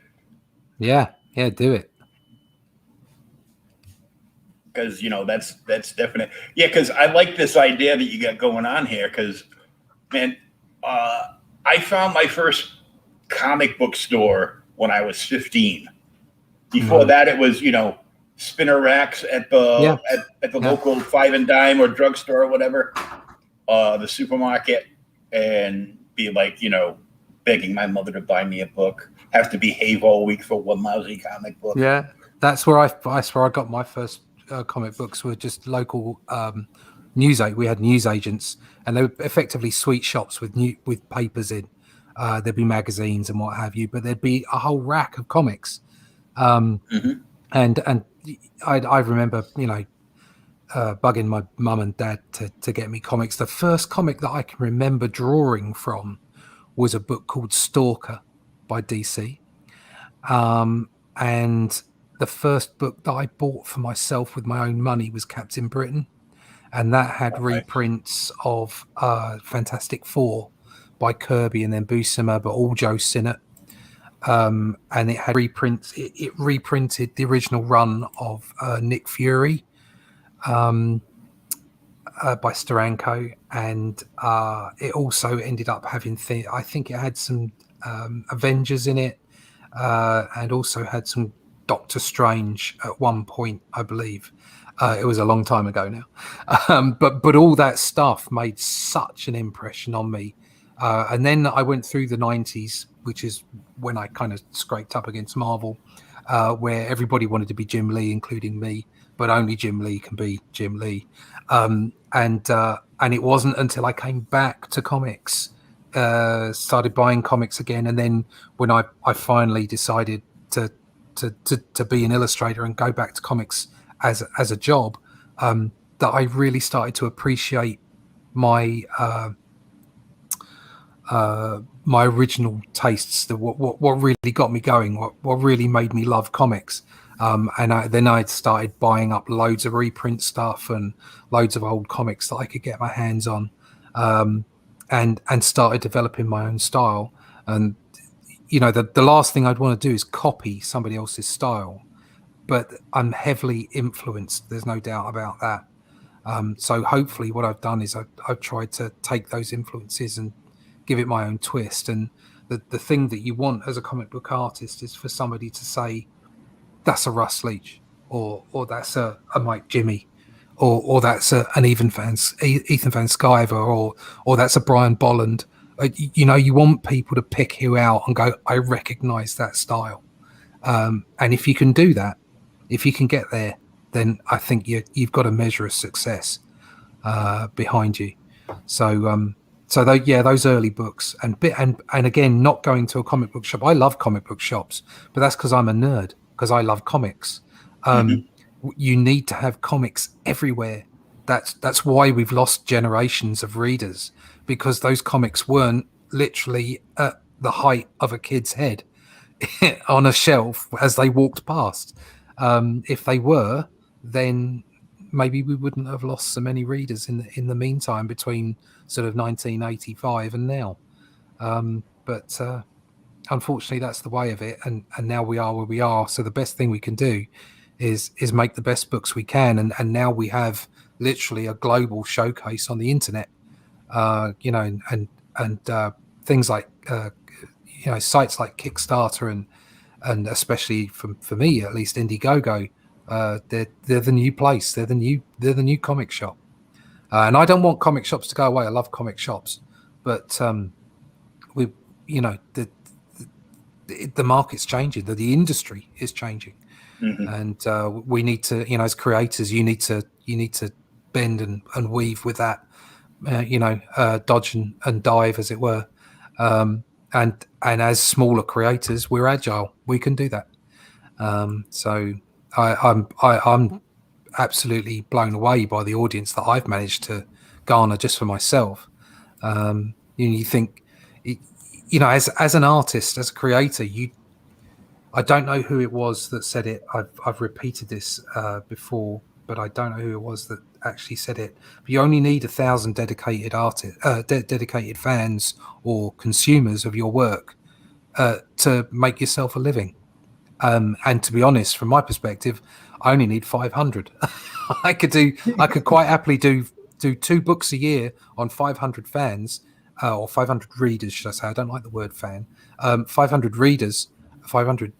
Yeah, do it. Because, that's definite. Yeah, because I like this idea that you got going on here. Because, man, I found my first comic book store when I was 15. Before that, it was, spinner racks at the local 5 and dime or drugstore or whatever, the supermarket, and be like, begging my mother to buy me a book. Have to behave all week for one lousy comic book. Yeah, that's where I got my first comic books. Were just local we had news agents, and they were effectively sweet shops with papers in. There'd be magazines and what have you, but there'd be a whole rack of comics. And I remember, bugging my mum and dad to get me comics. The first comic that I can remember drawing from was a book called Stalker by DC. And the first book that I bought for myself with my own money was Captain Britain. And that had reprints of Fantastic Four by Kirby and then Buscema, but all Joe Sinnott. And it had reprints. It reprinted the original run of Nick Fury by Steranko, and it also ended up having I think it had some Avengers in it, and also had some Doctor Strange at one point, I believe. It was a long time ago now, but all that stuff made such an impression on me. And then I went through the 90s, which is when I kind of scraped up against Marvel, where everybody wanted to be Jim Lee, including me, but only Jim Lee can be Jim Lee. And it wasn't until I came back to comics, started buying comics again, and then when I finally decided to to be an illustrator and go back to comics as a job, that I really started to appreciate my my original tastes, what really got me going, what really made me love comics. And then I started buying up loads of reprint stuff and loads of old comics that I could get my hands on, and started developing my own style. And the last thing I'd want to do is copy somebody else's style, but I'm heavily influenced. There's no doubt about that. So hopefully what I've done is I've tried to take those influences and give it my own twist. And the thing that you want as a comic book artist is for somebody to say, that's a Russ Leach, or that's a Mike Jimmy, or that's an Ethan Van Sciver, or that's a Brian Bolland. You want people to pick you out and go, I recognize that style. And if you can do that, if you can get there, then I think you've got a measure of success behind you. So those early books, and again, not going to a comic book shop. I love comic book shops, but that's because I'm a nerd, because I love comics. You need to have comics everywhere. That's why we've lost generations of readers, because those comics weren't literally at the height of a kid's head on a shelf as they walked past. If they were, then maybe we wouldn't have lost so many readers in the meantime between sort of 1985 and now. But unfortunately, that's the way of it, and now we are where we are. So the best thing we can do is make the best books we can, and now we have literally a global showcase on the internet. And things like sites like Kickstarter and especially for me at least, Indiegogo. They're the new place. They're the new comic shop. And I don't want comic shops to go away. I love comic shops, but the market's changing. The industry is changing, and we need to, as creators, you need to bend and weave with that, dodge and dive, as it were. And as smaller creators, we're agile. We can do that. So I'm absolutely blown away by the audience that I've managed to garner just for myself. You think, as an artist, as a creator, I don't know who it was that said it. I've repeated this before, but I don't know who it was that actually said it. But you only need 1,000 dedicated dedicated fans or consumers of your work to make yourself a living. And to be honest, from my perspective, I only need 500. I could quite happily do 2 books a year on 500 fans, or 500 readers, should I say? I don't like the word fan. 500 readers, 500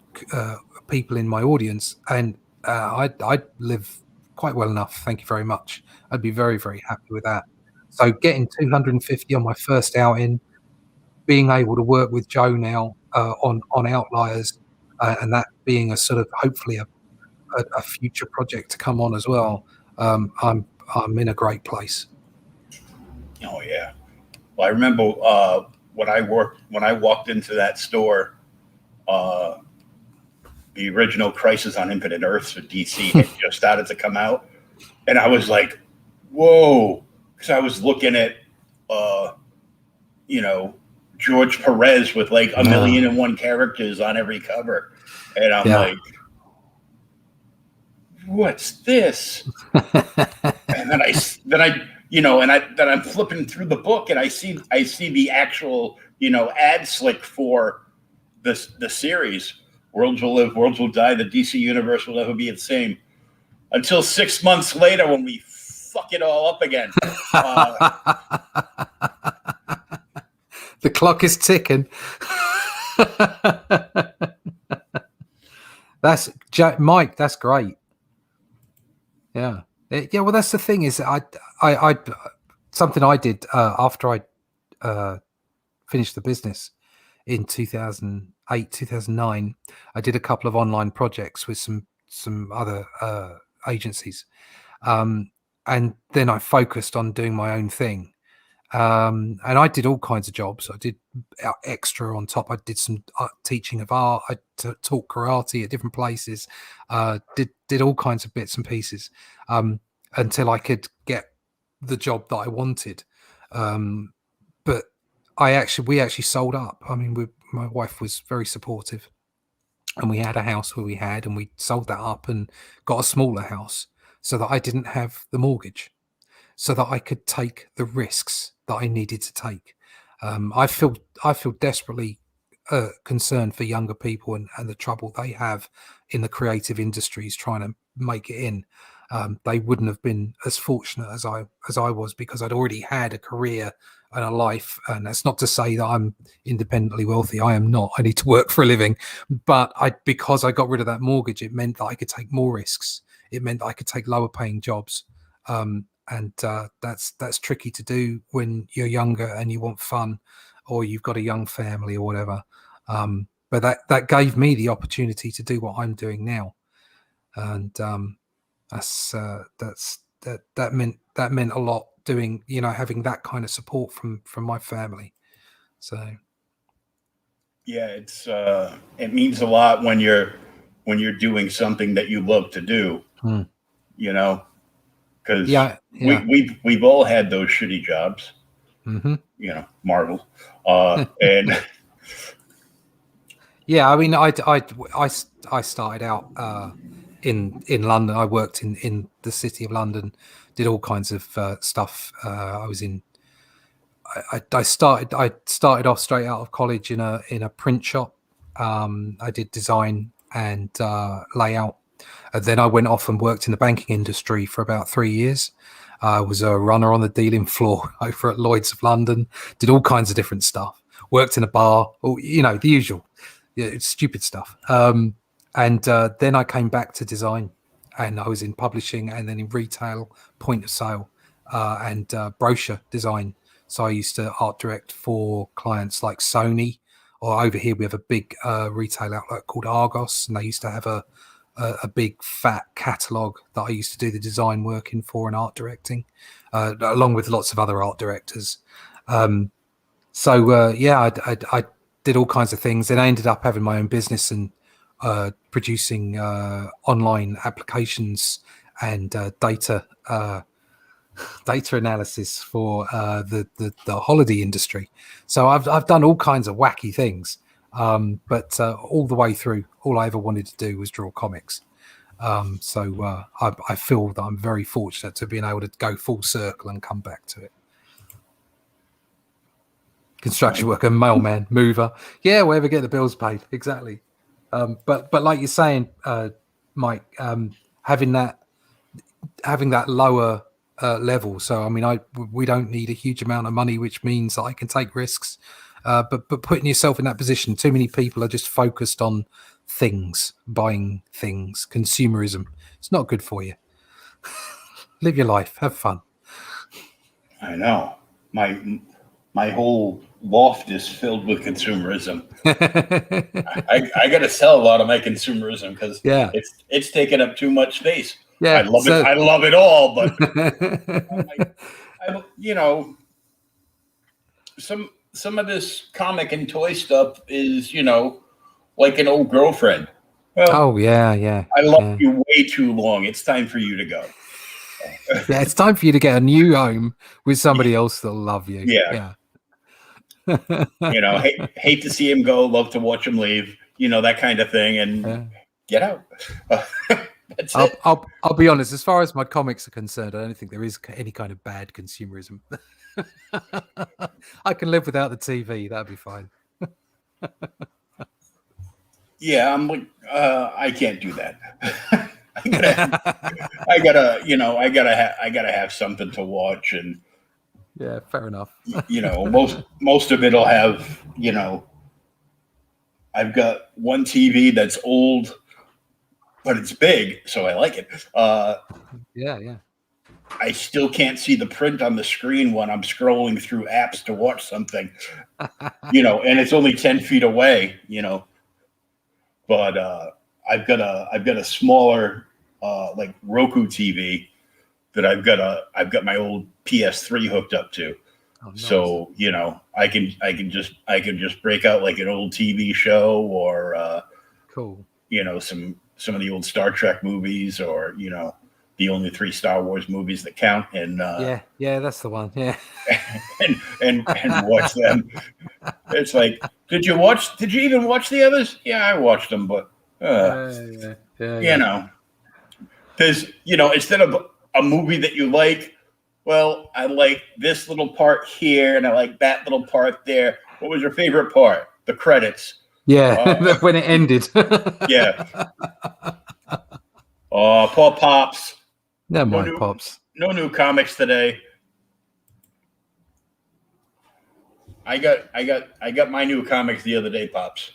people in my audience, and I'd live quite well enough. Thank you very much. I'd be very, very happy with that. So getting 250 on my first outing, being able to work with Joe now on Outliers, and that being a sort of hopefully a future project to come on as well. I'm in a great place. Oh yeah. Well, I remember when I walked into that store, the original Crisis on Infinite Earths for DC had just started to come out, and I was like, "Whoa!" Because I was looking at, George Perez with like 1,000,001 characters on every cover, and I'm like, "What's this?" And then I'm flipping through the book, and I see the actual ad slick for the series. Worlds will live, worlds will die. The DC universe will never be the same. Until 6 months later, when we fuck it all up again. The clock is ticking. That's Mike. That's great. Yeah. Well, that's the thing is, I something I did after I finished the business in 2008, 2009. I did a couple of online projects with some other agencies, and then I focused on doing my own thing. And I did all kinds of jobs. I did extra on top. I did some teaching of art. I taught karate at different places. Did all kinds of bits and pieces until I could get the job that I wanted. But we actually sold up. I mean, my wife was very supportive, and we had a house where we had, and we sold that up and got a smaller house so that I didn't have the mortgage, so that I could take the risks that I needed to take. I feel desperately concerned for younger people and the trouble they have in the creative industries trying to make it in. They wouldn't have been as fortunate as I was, because I'd already had a career and a life. And that's not to say that I'm independently wealthy. I am not. I need to work for a living. But because I got rid of that mortgage, it meant that I could take more risks. It meant that I could take lower paying jobs. And that's tricky to do when you're younger and you want fun, or you've got a young family or whatever. But that gave me the opportunity to do what I'm doing now, and that meant a lot. Doing, having that kind of support from my family. So yeah, it means a lot when you're doing something that you love to do. Because we've all had those shitty jobs. Marvel, and yeah, I mean, I started out in London. I worked in the city of London, did all kinds of stuff. I was in. I started off straight out of college in a print shop. I did design and layout. And then I went off and worked in the banking industry for about 3 years. I was a runner on the dealing floor over at Lloyd's of London. Did all kinds of different stuff. Worked in a bar, the usual, stupid stuff. And then I came back to design, and I was in publishing, and then in retail, point of sale, and brochure design. So I used to art direct for clients like Sony, or over here we have a big retail outlet called Argos, and they used to have a big fat catalogue that I used to do the design work in for and art directing, along with lots of other art directors. I did all kinds of things. Then I ended up having my own business and producing online applications and data analysis for the holiday industry. So I've done all kinds of wacky things, but all the way through, all I ever wanted to do was draw comics. So I feel that I'm very fortunate to being able to go full circle and come back to it. Construction worker, mailman, mover, wherever get the bills paid, exactly. But like you're saying, Mike, having that lower level. So I mean, we don't need a huge amount of money, which means that I can take risks. But putting yourself in that position, too many people are just focused on things, buying things, consumerism. It's not good for you. Live your life, have fun. I know my whole loft is filled with consumerism. I got to sell a lot of my consumerism because it's taking up too much space. Yeah, I love it. I love it all, but some of this comic and toy stuff is like an old girlfriend. Well, I love you way too long. It's time for you to go. Yeah, it's time for you to get a new home with somebody else that'll love you. Yeah. Hate to see him go, love to watch him leave, that kind of thing, and get out. That's it. I'll be honest, as far as my comics are concerned, I don't think there is any kind of bad consumerism. I can live without the TV. That'd be fine. Yeah, I'm like, I can't do that. I gotta have something to watch, and yeah, fair enough. most of it'll have, I've got one TV that's old, but it's big, so I like it. Yeah. I still can't see the print on the screen when I'm scrolling through apps to watch something, and it's only 10 feet away, But I've got a smaller like Roku TV that I've got my old PS3 hooked up to. Oh, nice. So, I can just break out like an old TV show, or Cool. some of the old Star Trek movies, or the only 3 Star Wars movies that count, and Yeah, that's the one. Yeah. and watch them. It's like, did you even watch the others? Yeah, I watched them, but Yeah. there's instead of a movie that you like, well, I like this little part here, and I like that little part there. What was your favorite part? The credits. Yeah, when it ended. Yeah. Oh, poor Pops. Never mind, Pops. No new comics today. I got my new comics the other day, Pops.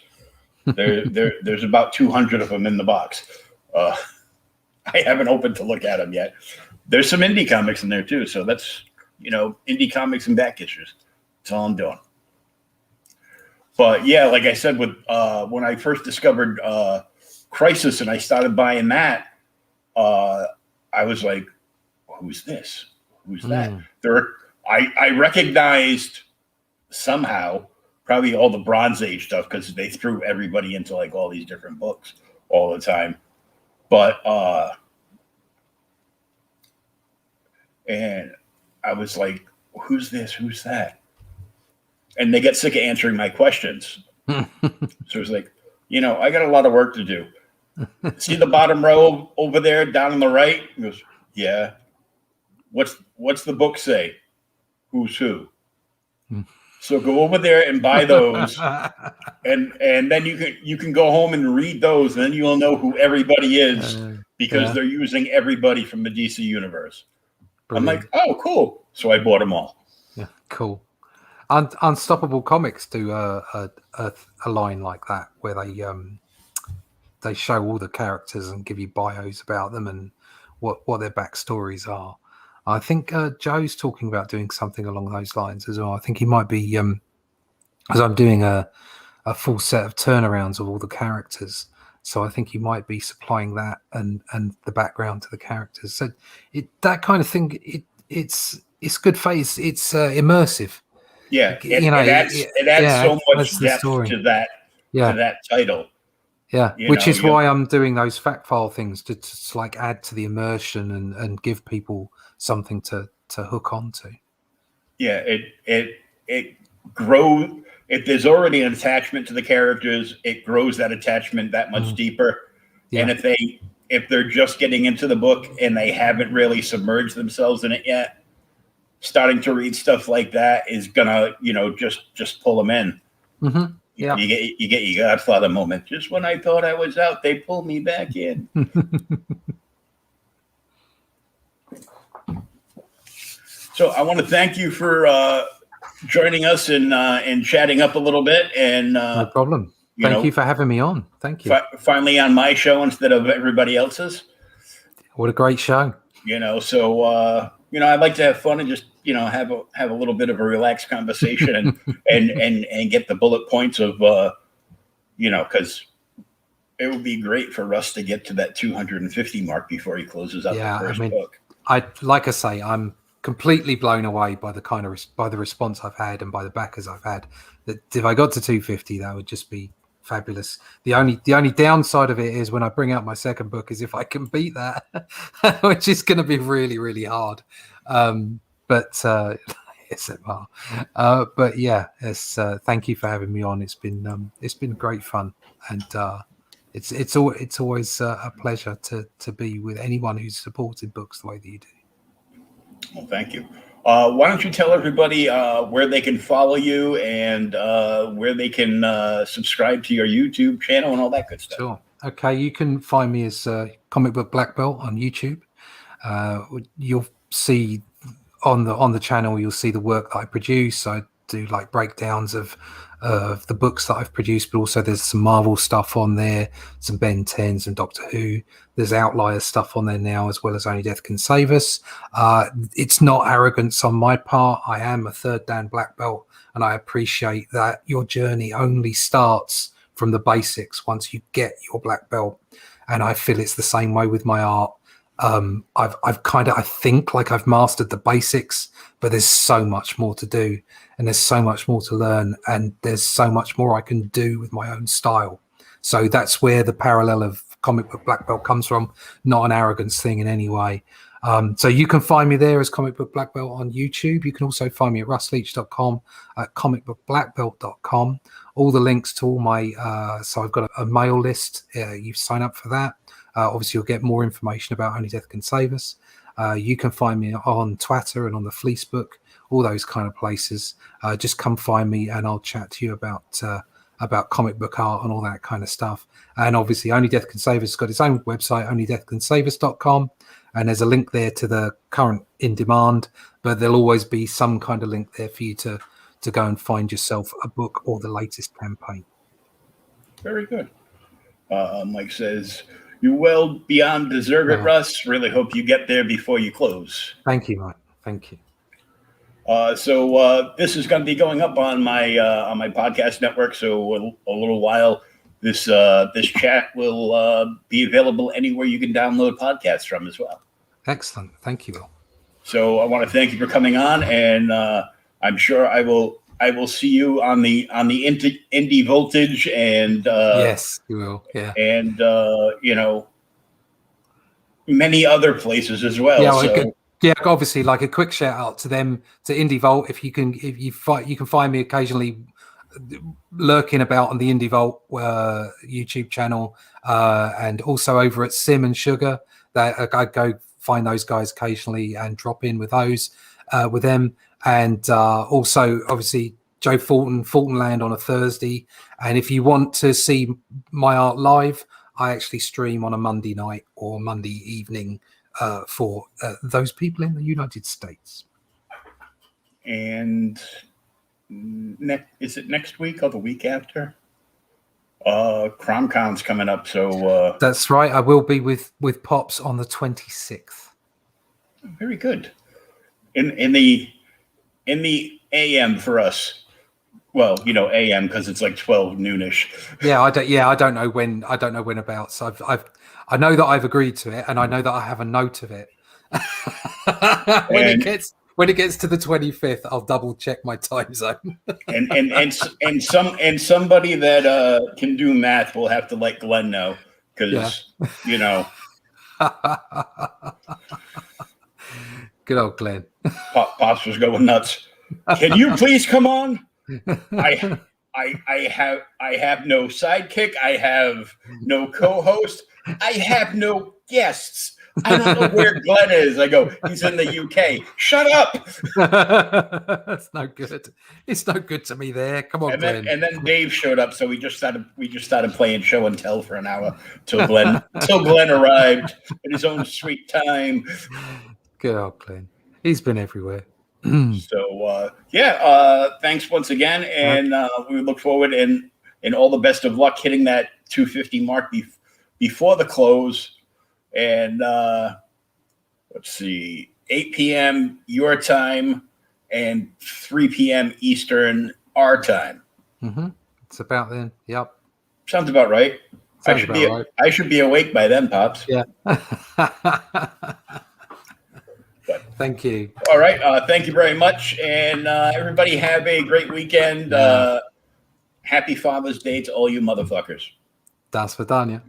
There's about 200 of them in the box. I haven't opened to look at them yet. There's some indie comics in there too, so that's indie comics and back issues. That's all I'm doing. But yeah, like I said, with when I first discovered Crisis and I started buying that, I was like, "Who's this? Who's that?" I recognized somehow probably all the Bronze Age stuff because they threw everybody into like all these different books all the time. But and I was like, "Who's this? Who's that?" And they get sick of answering my questions. So it was like, I got a lot of work to do. See the bottom row over there down on the right? He goes, yeah. What's the book say? Who's who? So go over there and buy those, and then you can go home and read those, and then you'll know who everybody is because they're using everybody from the DC universe. Brilliant. I'm like, oh, cool. So I bought them all. Yeah, cool. Unstoppable Comics do a line like that where they show all the characters and give you bios about them and what their backstories are. I think Joe's talking about doing something along those lines as well. I think he might be, as I'm doing a full set of turnarounds of all the characters. So I think he might be supplying that and the background to the characters. So that kind of thing, it's good phase. It's immersive. Yeah, it adds so much depth to that title. Yeah, which is why I'm doing those fact file things to like add to the immersion and give people something to hook onto. Yeah, it grows. If there's already an attachment to the characters, it grows that attachment that much deeper. Yeah. And if they're just getting into the book and they haven't really submerged themselves in it yet, starting to read stuff like that is gonna, just pull them in. Mm-hmm. Yeah, you get your Godfather moment. Just when I thought I was out, they pulled me back in. So I want to thank you for joining us and chatting up a little bit. And no problem. Thank you for having me on. Thank you. Finally on my show instead of everybody else's. What a great show. So I'd like to have fun and just have a little bit of a relaxed conversation and get the bullet points of because it would be great for Russ to get to that 250 mark before he closes out the first book. I'm completely blown away by the response I've had and by the backers I've had. That if I got to 250, that would just be fabulous. The only downside of it is when I bring out my second book is if I can beat that, which is going to be really, really hard. But yeah, thank you for having me on. It's been great fun, and it's always a pleasure to be with anyone who's supported books the way that you do. Well, thank you. Why don't you tell everybody where they can follow you and where they can subscribe to your YouTube channel and all that good stuff? Sure. Okay, you can find me as Comic Book Black Belt on YouTube. You'll see on the channel, you'll see the work that I produce. I do like breakdowns of the books that I've produced, but also there's some Marvel stuff on there, some Ben 10, some Doctor Who. There's Outliers stuff on there now, as well as Only Death Can Save Us. It's not arrogance on my part. I am a third Dan Black Belt, and I appreciate that your journey only starts from the basics once you get your black belt. And I feel it's the same way with my art. I think like I've mastered the basics, but there's so much more to do, and there's so much more to learn, and there's so much more I can do with my own style. So that's where the parallel of comic book black belt comes from, not an arrogance thing in any way. So you can find me there as Comic Book Black Belt on YouTube. You can also find me at russleach.com, at comicbookblackbelt.com. All the links to all my, so I've got a mail list. You sign up for that. Obviously, you'll get more information about Only Death Can Save Us. You can find me on Twitter and on the Fleecebook, all those kind of places. Just come find me and I'll chat to you about comic book art and all that kind of stuff. And obviously, Only Death Can Save Us has got its own website, onlydeathcansaveus.com. And there's a link there to the current in demand, but there'll always be some kind of link there for you to go and find yourself a book or the latest campaign. Very good. Mike says, "You well beyond deserve it, Russ. Really hope you get there before you close." Thank you, Mike. Thank you. So this is going to be going up on my podcast network. So a little while, this chat will be available anywhere you can download podcasts from as well. Excellent. Thank you, Will. So I want to thank you for coming on, and I'm sure I will see you on the Indie Voltage, and yes, you will. Yeah, and many other places as well. Yeah, yeah. Obviously, like a quick shout out to them, to Indie Vault. You can find me occasionally lurking about on the Indie Vault YouTube channel, and also over at Sim and Sugar. That I go find those guys occasionally and drop in with those with them, and also obviously Joe Fulton Land on a Thursday. And if you want to see my art live, I actually stream on a Monday night or Monday evening for those people in the United States. And is it next week or the week after? CromCon's coming up, so that's right. I will be with Pops on the 26th. Very good. In the AM for us. Well, AM because it's like 12 noonish. Yeah, I don't know when. I don't know when about. So I know that I've agreed to it, and I know that I have a note of it. When it gets to the 25th, I'll double check my time zone. and somebody that can do math will have to let Glenn know, because Good old Glenn. Pops was going nuts. Can you please come on? I have no sidekick. I have no co-host. I have no guests. I don't know where Glenn is. I go, he's in the UK. Shut up. That's no good. It's no good to me there. Come on, Glenn. And then Dave showed up, so we just started playing show and tell for an hour till Glenn arrived at his own sweet time. Good old Glenn. He's been everywhere. So thanks once again, and we look forward and all the best of luck hitting that 250 mark before the close. And let's see, 8 p.m. your time and 3 p.m. Eastern our time. Mm-hmm. It's about then. Yep. Sounds about right. Sounds I should be awake by then, Pops. Yeah. Thank you. All right. Thank you very much. And everybody have a great weekend. Happy Father's Day to all you motherfuckers. Das Vidania.